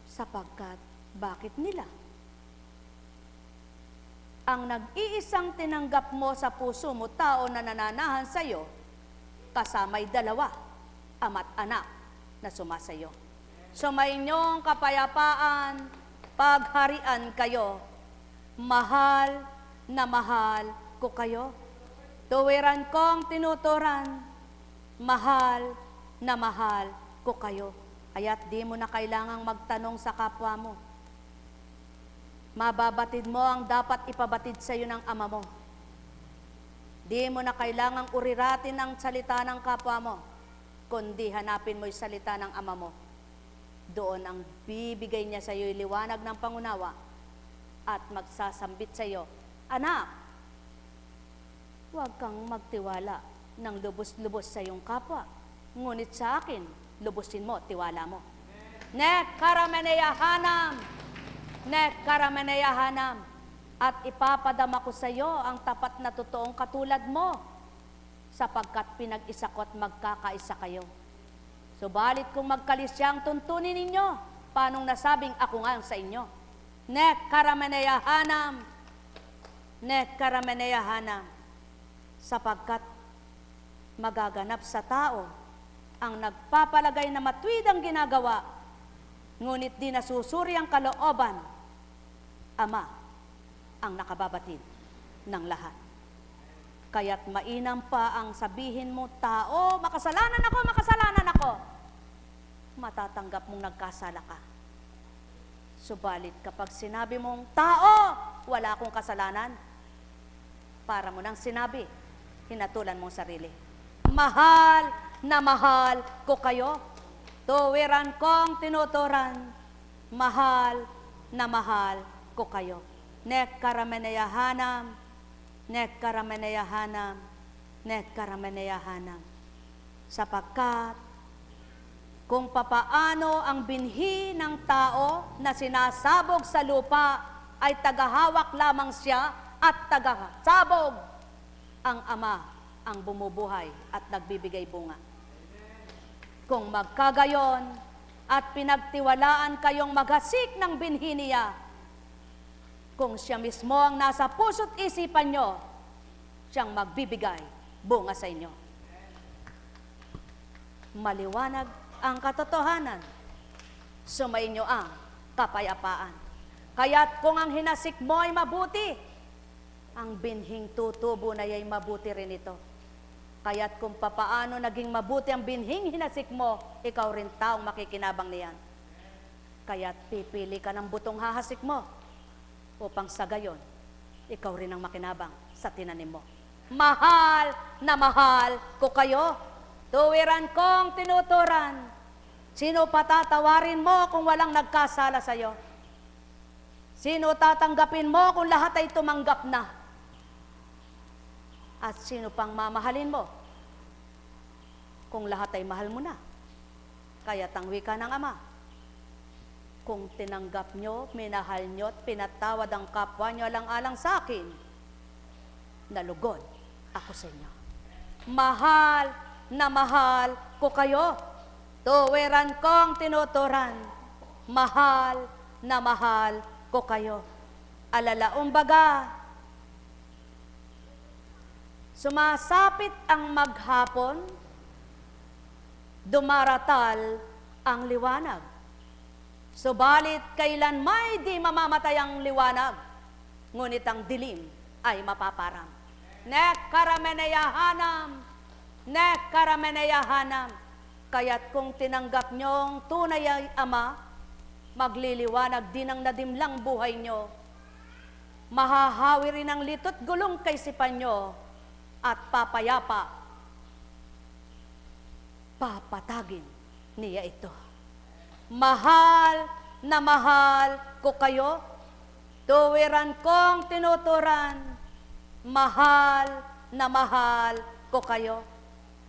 Sapagkat, bakit nila? Ang nag-iisang tinanggap mo sa puso mo, tao na nananahan sa iyo, kasama'y dalawa, ama't anak na sumasayo. Sumayinyong kapayapaan, pagharian kayo, mahal na mahal ko kayo. Tuwiran kong tinuturan, mahal na mahal ko kayo. Kaya't di mo na kailangang magtanong sa kapwa mo. Mababatid mo ang dapat ipabatid sa iyo ng ama mo. Di mo na kailangang uriratin ang salita ng kapwa mo, kundi hanapin mo yung salita ng ama mo. Doon ang bibigay niya sa iyo yung liwanag ng pangunawa at magsasambit sa iyo, anak, huwag kang magtiwala ng lubos-lubos sa iyong kapwa. Ngunit sa akin, lubusin mo, tiwala mo. Nek karameneyahanam, nek karameneyahanam, at ipapadama ko sa iyo ang tapat na totoong katulad mo, sapagkat pinag-isa ko at magkakaisa kayo. Subalit kung magkalisyang tuntunin ninyo, paanong nasabing ako nga sa inyo? Nek karameneyahanam, nek karameneyahanam, sapagkat magaganap sa tao ang nagpapalagay na matuwid ang ginagawa, ngunit di nasusuri ang kalooban. Ama ang nakababatid ng lahat. Kaya't mainam pa ang sabihin mo, tao, makasalanan ako, makasalanan ako. Matatanggap mong nagkasala ka. Subalit kapag sinabi mong, tao, wala akong kasalanan, para mo nang sinabi, hinatulan mong sarili. Mahal na mahal ko kayo. Tuwiran kong tinuturan, mahal na mahal ko kayo. Nek karameneyahanam, nek karameneyahanam, nek karameneyahanam. Sapagkat kung papaano ang binhi ng tao na sinasabog sa lupa ay tagahawak lamang siya at tagasabog, ang ama ang bumubuhay at nagbibigay bunga. Kung magkagayon at pinagtiwalaan kayong maghasik ng binhi niya, kung siya mismo ang nasa puso't isipan nyo, siyang magbibigay bunga sa inyo. Maliwanag ang katotohanan, sumainyo ang kapayapaan. Kaya't kung ang hinasik mo ay mabuti, ang binhing tutubo na ay mabuti rin ito. Kaya't kung papaano naging mabuti ang binhing hinasik mo, ikaw rin taong makikinabang niyan. Kaya't pipili ka ng butong hahasik mo, upang sa gayon, ikaw rin ang makinabang sa tinanim mo. Mahal na mahal ko kayo. Tuwiran kong tinuturan. Sino patatawarin mo kung walang nagkasala sa iyo? Sino tatanggapin mo kung lahat ay tumanggap na? At sino pang mamahalin mo? Kung lahat ay mahal mo na. Kaya tangwi ka ng Ama. Kung tinanggap nyo, minahal nyo at pinatawad ang kapwa nyo alang-alang sa akin, nalugod ako sa inyo. Mahal na mahal ko kayo. Tuwiran kong tinuturan. Mahal na mahal ko kayo. Alalaong baga, sumasapit ang maghapon, dumaratal ang liwanag. Subalit kailan may di mamamatay ang liwanag, ngunit ang dilim ay mapaparam. Nek karameneyahanam, nek karameneyahanam. Kaya't kung tinanggap nyong tunay ay Ama, magliliwanag din ang nadimlang buhay nyo. Mahahawi rin ang litot gulong kaisipan nyo at papayapa. Papatagin niya ito. Mahal na mahal ko kayo. Tuwiran kong tinuturan. Mahal na mahal ko kayo.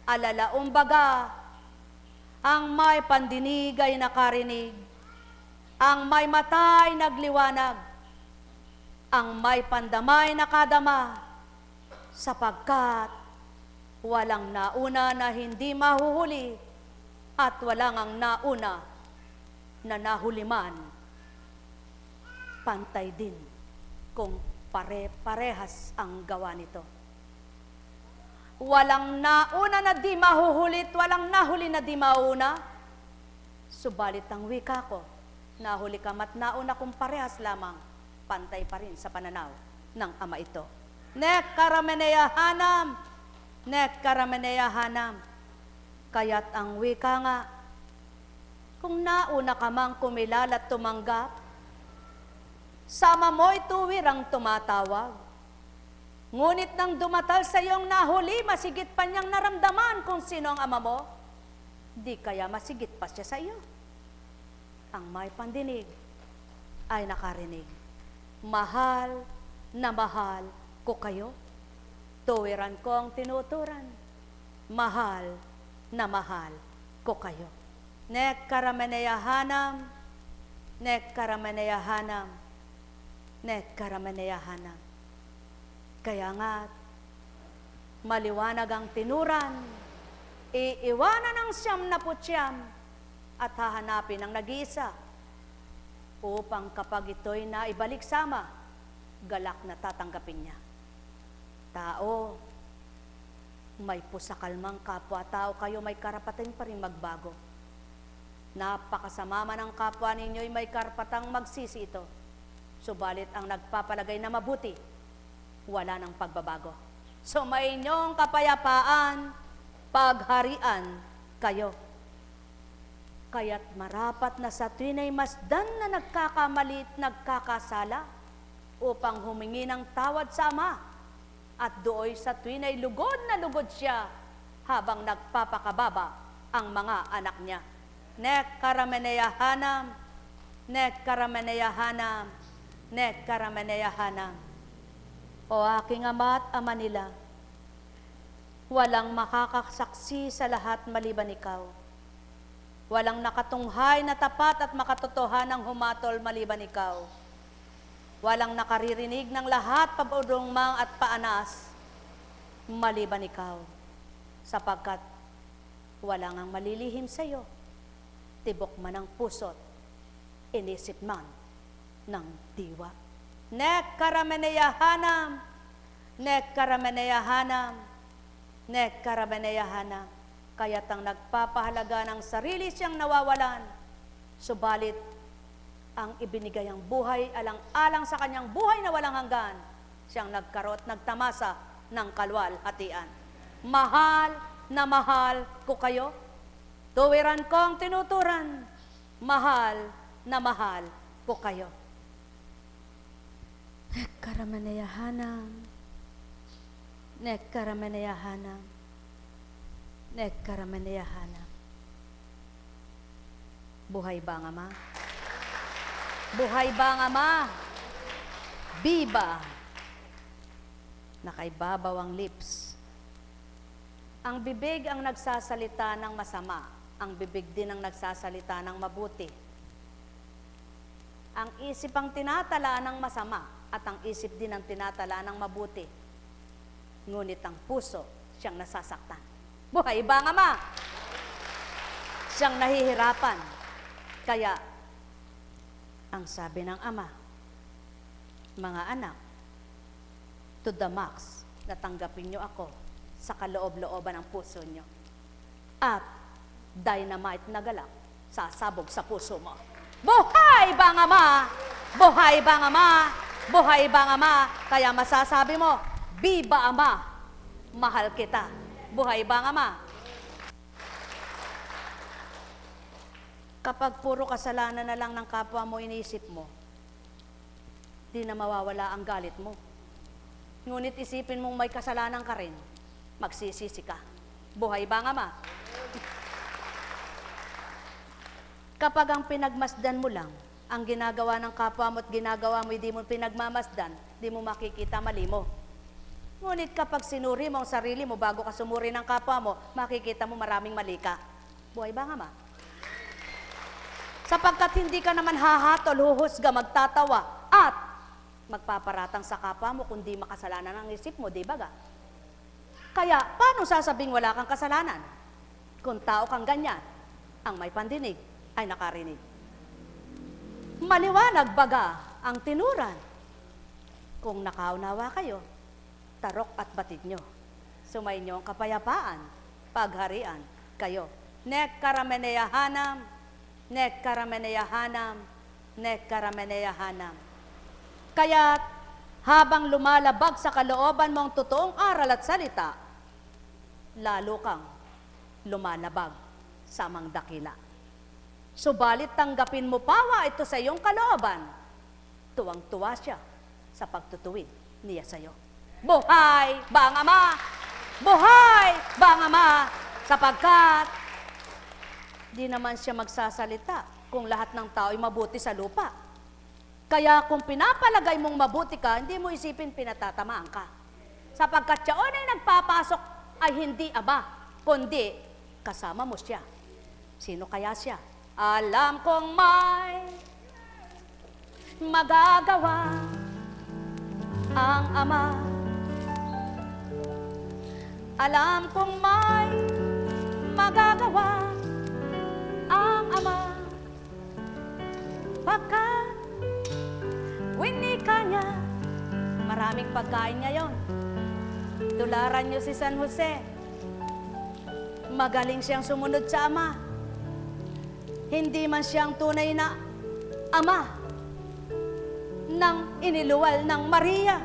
Alalaong baga, ang may pandinig ay nakarinig. Ang may mata ay nagliwanag. Ang may pandamay nakadama. Sapagkat walang nauna na hindi mahuhuli at walang ang nauna na nahuliman. Pantay din kung pare-parehas ang gawa nito. Walang nauna na di mahuhulit, walang nahuli na di mauna. Subalit ang wika ko, nahuli ka mat nauna kung parehas lamang, pantay pa rin sa pananaw ng Ama ito. Nek karameneyahanam, nek karameneyahanam. Kaya't ang wika nga, kung nauna ka mang kumilala at tumanggap, sama mo'y tuwirang tumatawag. Ngunit nang dumatal sa iyong nahuli, masigit pa niyang naramdaman kung sino ang Ama mo, di kaya masigit pa siya sa iyo. Ang may pandinig ay nakarinig. Mahal na mahal ko kayo. Tuwiran ko ang tinuturan. Mahal na mahal ko kayo. Nek karameneyahanam, nek karameneyahanam, nek karameneyahanam. Kaya nga, maliwanag ang tinuran, iiwanan ang 99 at hahanapin ang nag-iisa upang kapag ito'y naibalik sama, galak na tatanggapin niya. Tao, may pusakal mang kapwa-tao kayo, may karapatan pa rin magbago. Napakasama man ang kapwa ninyo'y may karapatang magsisi ito. Subalit ang nagpapalagay na mabuti, wala ng pagbabago. So may inyong kapayapaan, pagharian kayo. Kaya't marapat na sa tuwin ay masdan na nagkakamalit, nagkakasala, upang humingi ng tawad sa Ama. At dooy sa tuwin ay lugod na lugod siya, habang nagpapakababa ang mga anak niya. Nek karameneyahanam, nek karameneyahanam, nek karameneyahanam. O aking Ama at Ama nila, walang makakasaksi sa lahat maliban ikaw. Walang nakatunghay na tapat at makatotohanang humatol maliban ikaw. Walang nakaririnig ng lahat pabudungmang at paanas maliban ikaw. Sapagkat walang ang malilihim sa iyo, tibok man ang puso't, inisip man ng diwa. Nek karameneyahanam, nek karameneyahanam, nek karameneyahanam. Kaya't ang nagpapahalaga ng sarili siyang nawawalan, subalit ang ibinigay ang buhay alang-alang sa kanyang buhay na walang hanggan, siyang nagkaroon at nagtamasa ng kalwalhatian. Mahal na mahal ko kayo. Tuwiran kong tinuturan. Mahal na mahal ko kayo. Nek karameneyahanam, nek karameneyahanam, nek karameneyahanam. Buhay ba ang Ama? Buhay ba ang Ama? Biba! Nakaibabaw ang lips Ang bibig ang nagsasalita ng masama, ang bibig din ang nagsasalita ng mabuti. Ang isip ang tinatala ng masama at ang isip din ang tinatala ng mabuti. Ngunit ang puso siyang nasasaktan. Buhay ba ang ama? Siyang nahihirapan. Kaya, ang sabi ng ama, mga anak, to the max, natanggapin niyo ako sa kaloob-looban ng puso niyo. At dynamite na galak, sasabog sa puso mo. Buhay ba ang ama? Buhay ba ang ama? Buhay ba ang ama? Kaya masasabi mo, Biba Ama, mahal kita. Buhay ba ang ama? Kapag puro kasalanan na lang ng kapwa mo iniisip mo, di na mawawala ang galit mo. Ngunit isipin mong may kasalanan ka rin, magsisisi ka. Buhay ba ang ama? Kapag ang pinagmasdan mo lang, ang ginagawa ng kapwa mo at ginagawa mo, hindi mo pinagmamasdan, di mo makikita mali mo. Ngunit kapag sinuri mo ang sarili mo bago ka sumuri ng kapwa mo, makikita mo maraming mali ka. Buhay ba ang ama? Sapagkat hindi ka naman hahatol, huhusga, magtatawa, at magpaparatang sa kapwa mo kung di makasalanan ang isip mo, di ba ga? Kaya, paano sasabing wala kang kasalanan? Kung tao kang ganyan, ang may pandinig ay nakarinig. Maliwanag baga ang tinuran. Kung nakaunawa kayo, tarok at batid nyo. Sumainyo ang kapayapaan, pagharian kayo. Nek karameneyahanam, nek karameneyahanam, nek karameneyahanam. Kaya't habang lumalabag sa kalooban mo ang totoong aral at salita, lalo kang lumalabag sa amang dakila. Subalit tanggapin mo pawa ito sa iyong kalooban, tuwang-tuwa siya sa pagtutuwid niya sa iyo. Buhay ba ang ama? Buhay ba ang ama? Sapagkat di naman siya magsasalita kung lahat ng tao ay mabuti sa lupa. Kaya kung pinapalagay mong mabuti ka, hindi mo isipin pinatatamaan ka. Sapagkat siya ay nagpapasok ay hindi ama, kundi kasama mo siya. Sino kaya siya? Alam kong may magagawa ang ama. Alam kong may magagawa ang ama. Pagkat winika niya, maraming pagkain ngayon. Tularan niyo si San Jose. Magaling siyang sumunod sa ama. Hindi man siyang tunay na ama ng iniluwal ng Maria.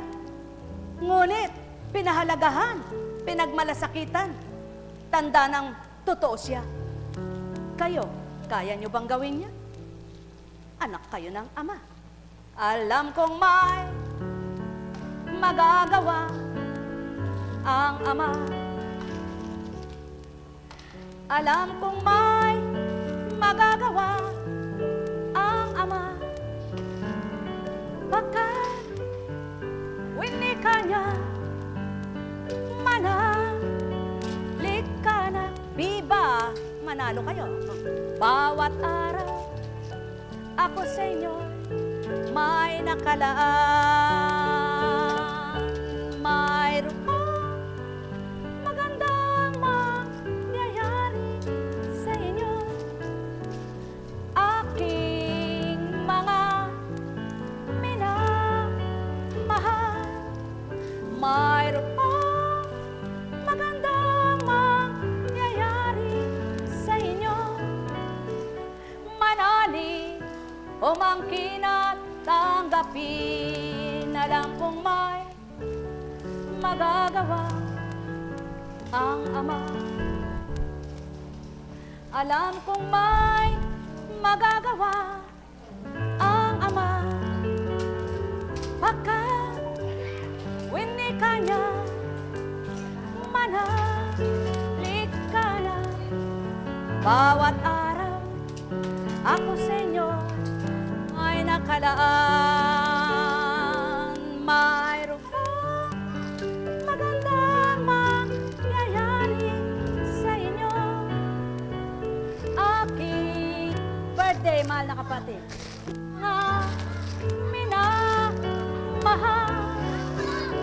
Ngunit pinahalagahan, pinagmalasakitan, tanda ng totoo siya. Kayo, kaya niyo bang gawin niya? Anak kayo ng ama. Alam kong may magagawa ang ama. Alam kong may magagawa ang ama. Pagkat winika niya, manalik ka na. Biba, manalo kayo. Bawat araw, ako sa inyo may nakalaan. Mayroong magandang mangyayari sa inyo. Aking mga minamahal, mayroong magandang mangyayari sa inyo. Manali, umangkin at tanggapin. Alam kong may magagawa ang ama. Alam kong may magagawa ang ama. Pagkat winika niya, manalik ka na. Bawat araw, ako sa inyo ay nakalaan. Mayroong magandang mangyayari Okay, mahal na kapatid. Nga minamahal,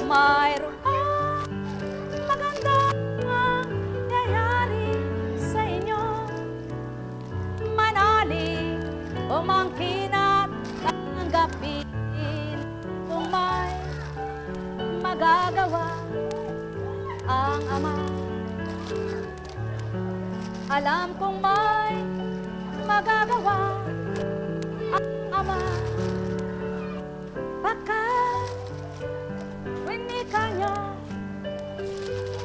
mayroong magandang nangyayari sa inyo. Manalig, umangkin at tanggapin kung may magagawa ang Ama. Alam kong may magagawa ang Ama. Pagkat winika niya,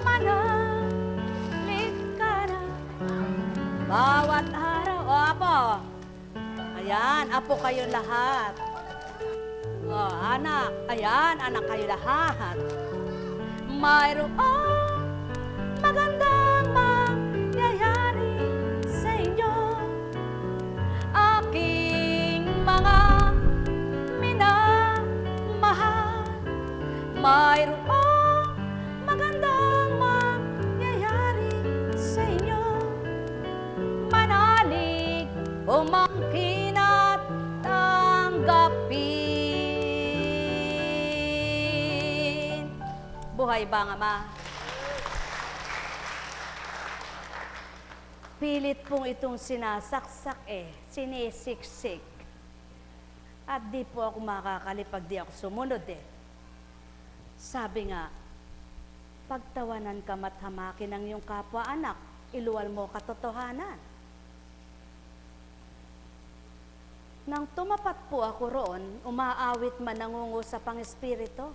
manalig ka na bawat araw. O, Apo. Ayan, Apo kayo lahat. O, anak. Ayan, anak kayo lahat. Mayroong magandang mangyayari sa inyo. Aking mga minamahal, mayroong magandang mangyayari sa inyo. Manalig, umangkin at tanggapin. Buhay ba ang Ama? Pilit pong itong sinasaksak sinisiksik. At di po ako makakali pag di ako sumunod Sabi nga, pagtawanan ka mathamakin ng iyong kapwa anak, iluwal mo katotohanan. Nang tumapat po ako roon, umaawit man nangungusap ang espiritu.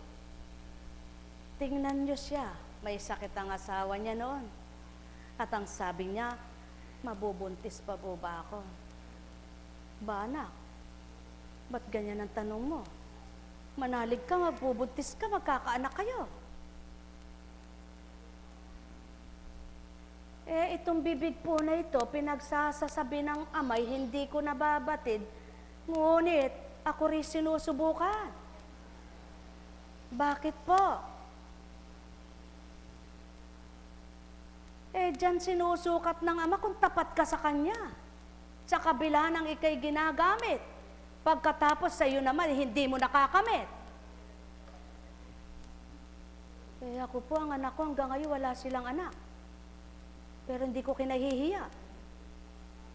Tingnan niyo siya, may sakit ang asawa niya noon. At ang sabi niya, mabubuntis pa po ba ako? Ba anak, ba't ganyan ang tanong mo? Manalig ka, magbubuntis ka, magkakaanak kayo. Itong bibig po na ito, pinagsasasabi ng amay, hindi ko nababatid, ngunit ako rin sinusubukan. Bakit po? Diyan sinusukat ng Ama kung tapat ka sa Kanya. Sa kabila ng ikay ginagamit. Pagkatapos sa iyo naman, hindi mo nakakamit. Ako po, ang anak ko, hanggang ngayon wala silang anak. Pero hindi ko kinahihiya.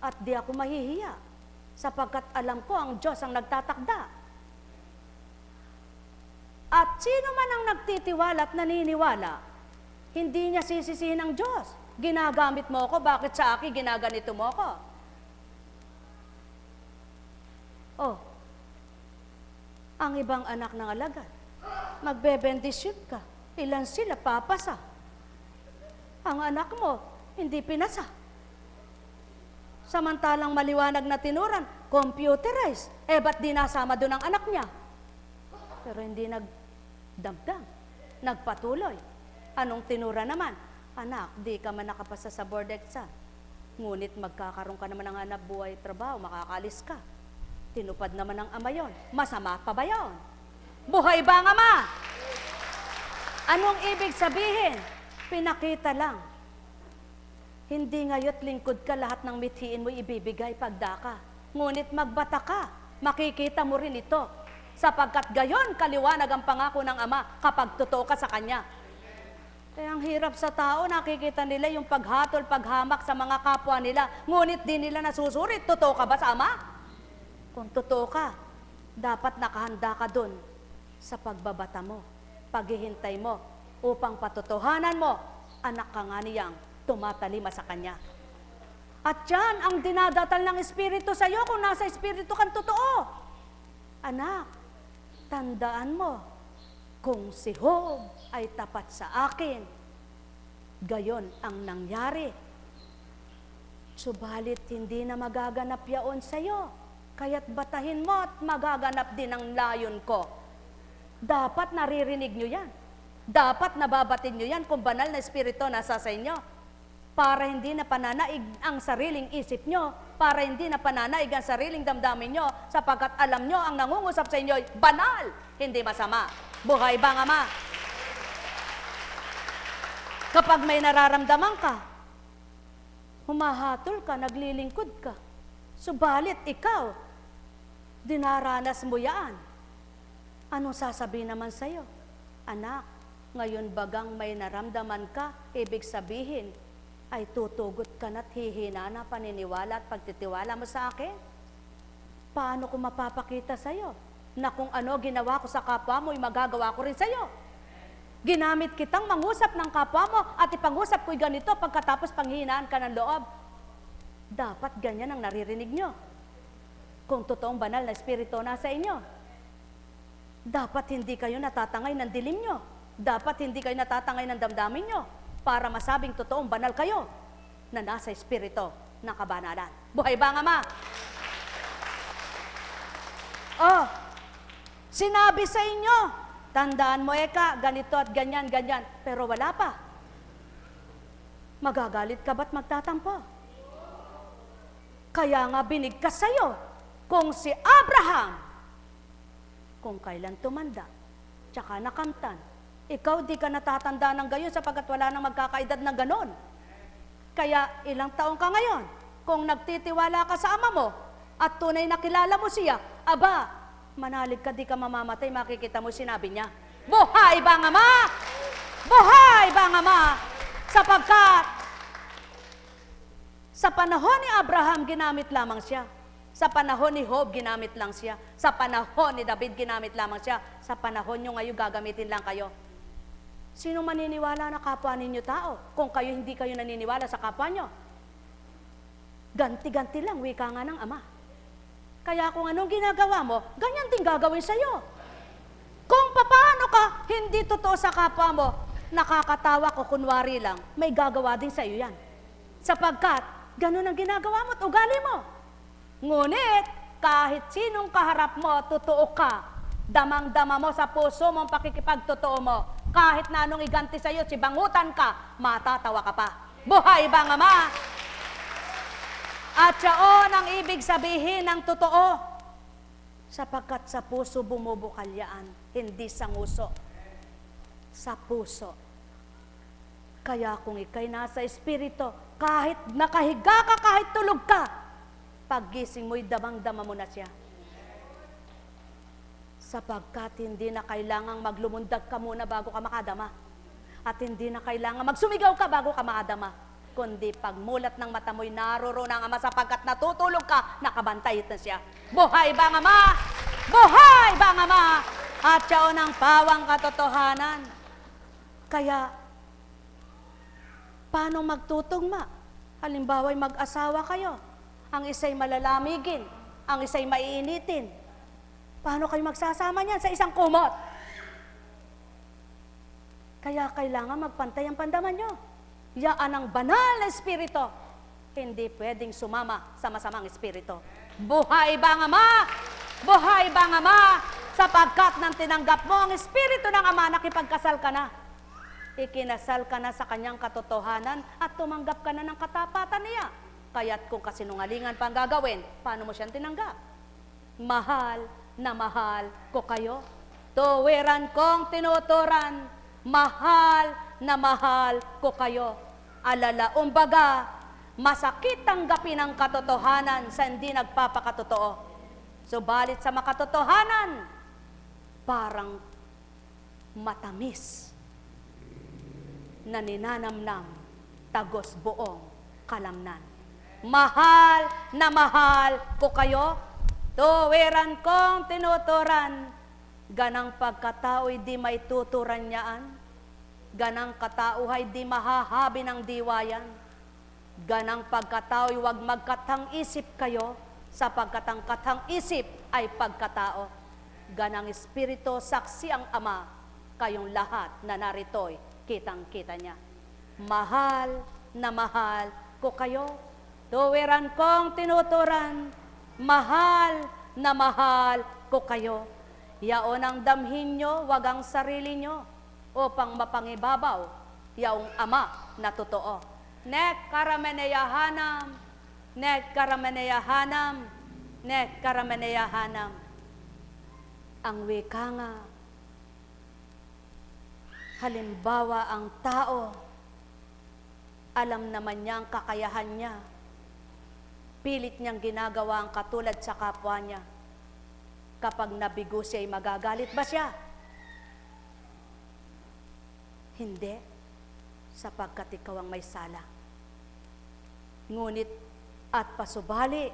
At di ako mahihiya. Sapagkat alam ko, ang Diyos ang nagtatakda. At sino man ang nagtitiwala at naniniwala, hindi niya sisisihin ng Diyos. Ginagamit mo ako, bakit sa akin ginaganito mo ako? Oh, ang ibang anak ng alagad, magbebendisyon ka, ilan sila papasa. Ang anak mo, hindi pinasa. Samantalang maliwanag na tinuran, computerized. Ba't di nasama doon ang anak niya? Pero hindi nagdamdam, nagpatuloy. Anong tinura naman? Anak, di ka man nakapasa sa board exam. Ngunit magkakaroon ka naman ng hanap buhay trabaho, makakalis ka. Tinupad naman ng Ama yon. Masama pa ba yon? Buhay ba ang Ama? Anong ibig sabihin? Pinakita lang. Hindi ngayo't lingkod ka, lahat ng mithiin mo ibibigay pagdaka. Ngunit magbata ka, makikita mo rin ito. Sapagkat gayon kaliwanag ang pangako ng Ama kapag totoo ka sa Kanya. Kaya ang hirap sa tao, nakikita nila yung paghatol, paghamak sa mga kapwa nila, ngunit di nila nasusurit. Totoo ka ba sa Ama? Kung totoo ka, dapat nakahanda ka dun sa pagbabata mo, paghihintay mo, upang patotohanan mo, anak ka nga niyang tumatalima sa Kanya. At yan ang dinadatal ng Espiritu sa iyo kung nasa Espiritu kang totoo. Anak, tandaan mo, kung si Job ay tapat sa akin, gayon ang nangyari. Subalit hindi na magaganap yaon sa iyo, kaya't batahin mo at magaganap din ang layon ko. Dapat naririnig nyo yan. Dapat nababatid nyo yan kung banal na espiritu nasa sa inyo. Para hindi na pananaig ang sariling isip nyo, para hindi na pananaig ang sariling damdamin nyo, sapagkat alam nyo ang nangungusap sa inyo ay banal, hindi masama. Buhay ba ang Ama? Kapag may nararamdaman ka, humahatol ka, naglilingkod ka, Subalit ikaw, dinaranas mo yan. Anong sasabihin naman sa'yo? Anak, ngayon bagang may naramdaman ka, ibig sabihin, ay tutugot ka na't hihina na paniniwala at pagtitiwala mo sa akin? Paano ko mapapakita sa'yo na kung ano ginawa ko sa kapwa mo, ay magagawa ko rin sa'yo? Ginamit kitang mangusap ng kapwa mo at ipangusap ko'y ganito pagkatapos panghihinaan ka ng loob. Dapat ganyan ang naririnig nyo. Kung totoong banal na espiritu nasa inyo. Dapat hindi kayo natatangay ng dilim nyo. Dapat hindi kayo natatangay ng damdamin nyo para masabing totoong banal kayo na nasa espiritu ng kabanalan. Buhay ba ang Ama? Oh, sinabi sa inyo, tandaan mo eka, ganito at ganyan, ganyan, pero wala pa. Magagalit ka ba't magtatampo? Kaya nga binigkas sa'yo, kung si Abraham, kung kailan tumanda, tsaka nakamtan, ikaw di ka natatanda ng gayon sapagkat wala nang magkakaedad ng ganon. Kaya ilang taon ka ngayon, kung nagtitiwala ka sa ama mo, at tunay na kilala mo siya, aba, manalig ka, di ka mamamatay, makikita mo sinabi niya, buhay ba ang Ama? Buhay ba ang Ama? Sapagkat, sa panahon ni Abraham, ginamit lamang siya. Sa panahon ni Job, ginamit lang siya. Sa panahon ni David, ginamit lamang siya. Sa panahon nyo ngayon, gagamitin lang kayo. Sino maniniwala na kapwa ninyo tao kung kayo hindi kayo naniniwala sa kapwa nyo? Ganti-ganti lang, wika nga ng Ama. Kaya kung anong ginagawa mo, ganyan din gagawin sa'yo. Kung paano ka hindi totoo sa kapwa mo, nakakatawa ko kunwari lang, may gagawa din sa'yo yan. Sapagkat, ganun ang ginagawa mo at ugali mo. Ngunit, kahit sinong kaharap mo, totoo ka. Damang-dama mo sa puso mong pakikipagtotoo mo. Kahit na anong iganti sa'yo, sibangutan ka, matatawa ka pa. Buhay ba ang Ama? At siyaon ang ibig sabihin ng totoo. Sapagkat sa puso bumubukalyaan, hindi sa nguso. Sa puso. Kaya kung ikay nasa espiritu, kahit nakahiga ka, kahit tulog ka, paggising mo'y damang-dama mo na siya. Sapagkat hindi na kailangang maglumundag ka muna bago ka makadama. At hindi na kailangang magsumigaw ka bago ka makadama. Kundi pagmulat ng mata mo'y naroroon ang Ama sapagkat natutulog ka, nakabantay na siya. Buhay ba ang Ama? Buhay ba ang Ama? At siyaon ang pawang katotohanan. Kaya, paano magtutugma? Halimbawa'y mag-asawa kayo. Ang isa'y malalamigin, ang isa'y maiinitin. Paano kayo magsasama niyan sa isang kumot? Kaya kailangan magpantay ang pandaman nyo. Yaan ang banal na espiritu. Hindi pwedeng sumama sa masamang espiritu. Buhay ba ang Ama? Buhay ba ang Ama? Sapagkat nang tinanggap mo ang espiritu ng Ama, nakipagkasal ka na. Ikinasal ka na sa kanyang katotohanan at tumanggap ka na ng katapatan niya. Kaya't kung kasinungalingan pa ang gagawin, paano mo siyang tinanggap? Mahal na mahal ko kayo. Tuwiran kong tinuturan, mahal na mahal ko kayo. Alala, umbaga, masakit tanggapin ang katotohanan sa hindi nagpapakatotoo. Subalit sa makatotohanan, parang matamis na ninanamnam, tagos buong kalamnan. Mahal na mahal ko kayo, tuwiran kong tinuturan, ganang pagkatao'y di may tuturan niyaan, ganang katauhay di mahahabi ng diwayan, ganang pagkatao'y wag magkatang isip kayo, sapagkat ang katang isip ay pagkatao. Ganang espiritu, saksi ang Ama, kayong lahat na narito'y kitang-kita niya. Mahal na mahal ko kayo, tuwiran kong tinuturan, mahal na mahal ko kayo. Yaon ang damhin nyo, wag ang sarili nyo, upang mapangibabaw, yaong Ama na totoo. Nek karameneyahanam, nek karameneyahanam, nek karameneyahanam. Ang wika nga, halimbawa ang tao, alam naman niya ang kakayahan niya. pilit niyang ginagawa ang katulad sa kapwa niya. Kapag nabigo siya, ay magagalit ba siya? Hindi, sapagkat ikaw ang may sala. Ngunit at pasubali,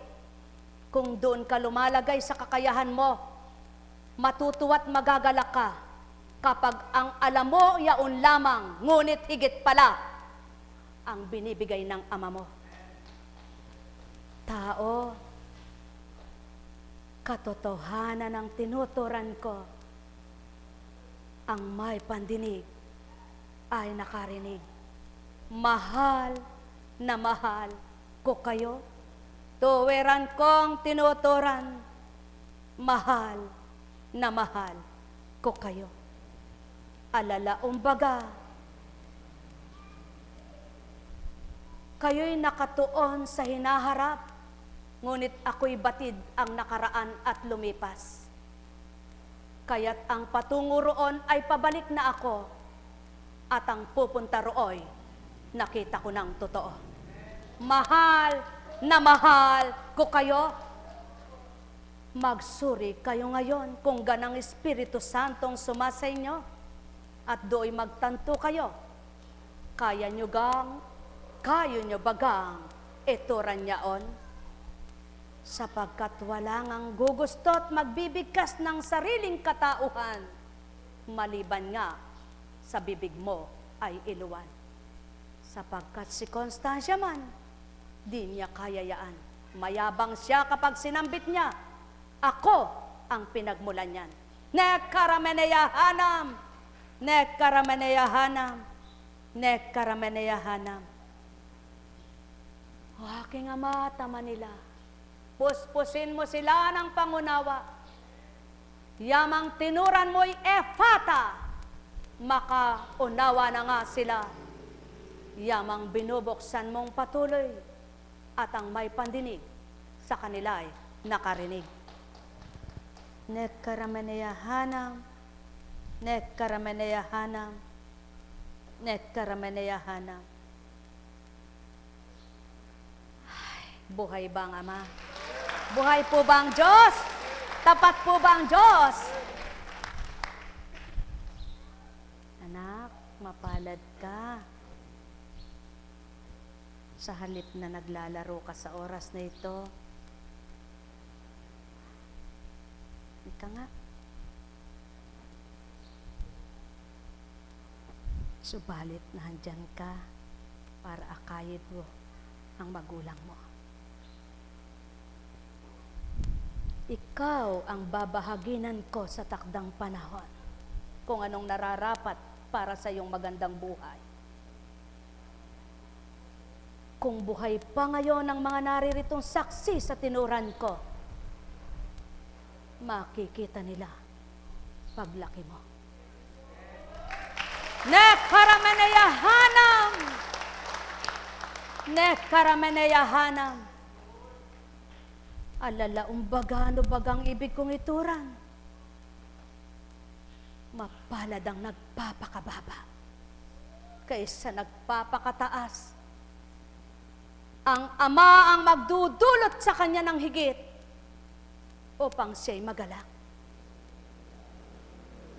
kung doon ka lumalagay sa kakayahan mo, matutuwa't magagalak ka kapag ang alam mo yaon lamang, ngunit higit pala ang binibigay ng Ama mo. Tao, katotohanan ang tinuturan ko, ang may pandinig ay nakarinig. Mahal na mahal ko kayo. Tuwiran kong tinuturan, mahal na mahal ko kayo. Alala umbaga, kayo'y nakatuon sa hinaharap, ngunit ako'y batid ang nakaraan at lumipas. Kaya't ang patungo roon ay pabalik na ako, at ang pupunta rooy, nakita ko ng totoo. Mahal na mahal ko kayo. Magsuri kayo ngayon kung ganang Espiritu Santong sumasa inyo, at do'y magtanto kayo. Kaya nyo bagang ituran niyaon? Sapagkat wala ngang gugusto't magbibigkas ng sariling katauhan, maliban nga sa bibig mo ay iluwan. Sapagkat si Constancia man, di niya kayayaan. Mayabang siya kapag sinambit niya, ako ang pinagmulan niyan. Nekkarameneyahanam, nekkarameneyahanam, nekkarameneyahanam. O aking Ama, tama nila. Puspusin mo sila ng pangunawa. Yamang tinuran mo'y efata, makaunawa na nga sila. Yamang binubuksan mong patuloy, at ang may pandinig sa kanila ay nakarinig. Nekkarameneyahanam, nekkarameneyahanam, nekkarameneyahanam. Buhay ba ang Ama? Buhay po ba ang Diyos? Tapat po ba ang Diyos? Anak, mapalad ka. Sa halip na naglalaro ka sa oras na ito, ika nga. Subalit nahandyan ka para akayin mo ang magulang mo. Ikaw ang babahaginan ko sa takdang panahon kung anong nararapat para sa iyong magandang buhay. Kung buhay pa ngayon ang mga nariritong saksi sa tinuran ko, makikita nila paglaki mo. Nekkarameneyahanam, nekkarameneyahanam. Alala umbaga, ano bagang ibig kong ituran? Mapalad ang nagpapakababa kaysa nagpapakataas. Ang Ama ang magdudulot sa kanya ng higit upang siya'y magalak.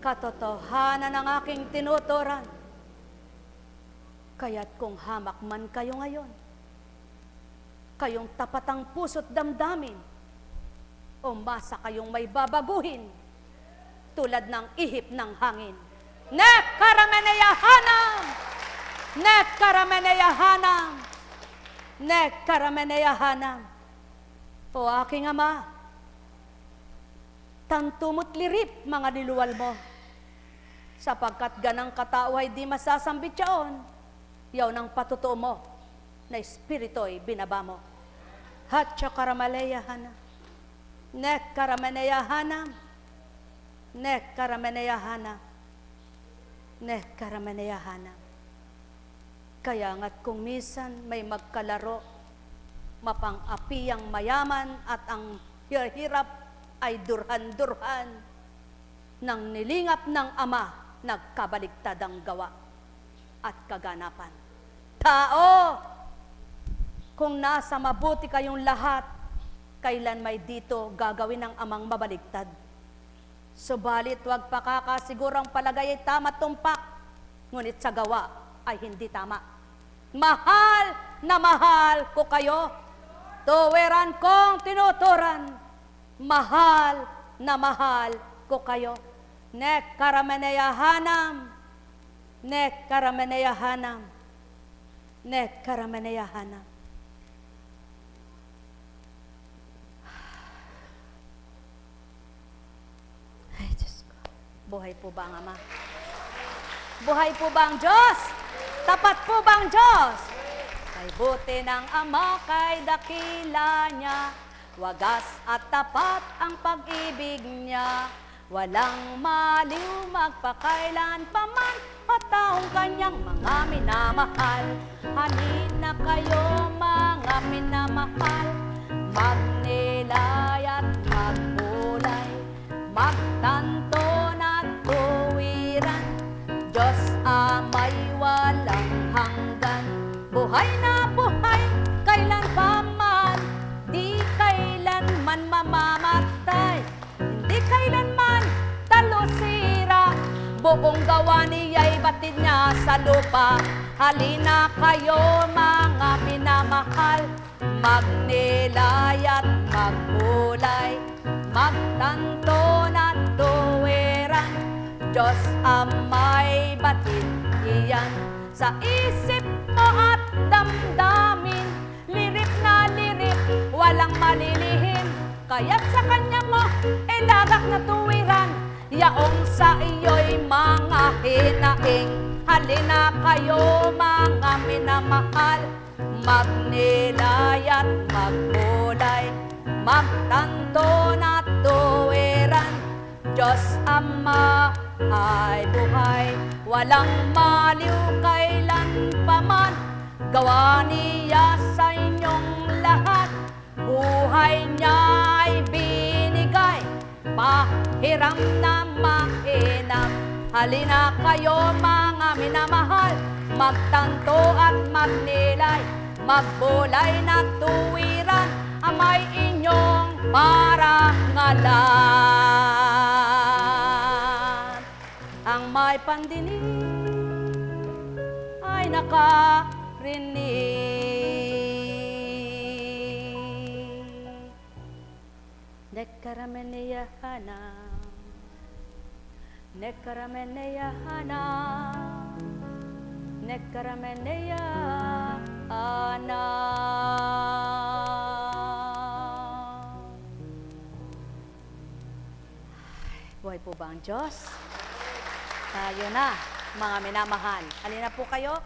Katotohanan ang aking tinuturan. Kaya't kung hamak man kayo ngayon, kayong tapat ang puso't damdamin, umasa kayong may babaguhin tulad ng ihip ng hangin. Nekkarameneyahanam, nekkarameneyahanam, nekkarameneyahanam. O aking Ama, tantumot lirip mga niluwal mo, sapagkat ganang katao ay di masasambit yaon, yaw ng patutuo mo na espirito'y binaba mo. Hatcha karamaleyahanam, nekkarameneyahanam, nekkarameneyahanam, nekkarameneyahanam. Kaya nga't kung minsan may magkalaro, mapang-api ang mayaman at ang hirap ay durhan-durhan, nang nilingap ng Ama, nagkabaligtad ang gawa at kaganapan. Tao, kung nasa mabuti kayong lahat, kailan may dito gagawin ng amang mabaligtad. Subalit huwag pakakasigurang palagay ay tama tumpak, ngunit sa gawa ay hindi tama. Mahal na mahal ko kayo, tuwiran kong tinuturan, mahal na mahal ko kayo. Nek karameneyahanam, nek karameneyahanam, nek karameneyahanam. Ay, Diyos ko. Buhay po ba ang Ama? Buhay po ba ang Diyos? Tapat po ba ang Diyos? Kay buti ng Ama, kay dakila niya, wagas at tapat ang pag-ibig niya. Walang maliw magpakailan paman, at taong kanyang mga minamahal. Halina kayo mga minamahal, magnilay at magbulay, magtanto na tuwiran. Diyos Ama'y walang hanggan, buhay na buhay, kailan pa man, di kailanman mamamatay, hindi kailanman talusira. Buong gawa niya'y batid niya sa lupa. Halina kayo mga minamahal, magnilay at magbulay, magtanto na tuwiran. Diyos Ama'y batid iyan sa isip mo at damdamin. Lirip na lirip, walang malilihim, kaya't sa kanya mo ilagak na tuwiran. Yaong sa iyo'y mga hinaing. Halina kayo mga minamahal, magnilay at magbulay, magtanto na tuwiran. Diyos Ama ay buhay, walang maliw kailan paman. Gawa niya sa inyong lahat, buhay niya ay binigay, pahiram na mainam. Halina kayo mga minamahal, magtanto at magnilay, magbulay na tuwiran. Ama'y inyong parangalan. Ang may pandinig ay nakarinig. Nekarameneyahanam, nekarameneyahanam, nekarameneyahanam. Buhay po ba ang Diyos? Tayo na, mga minamahal. Halina po kayo.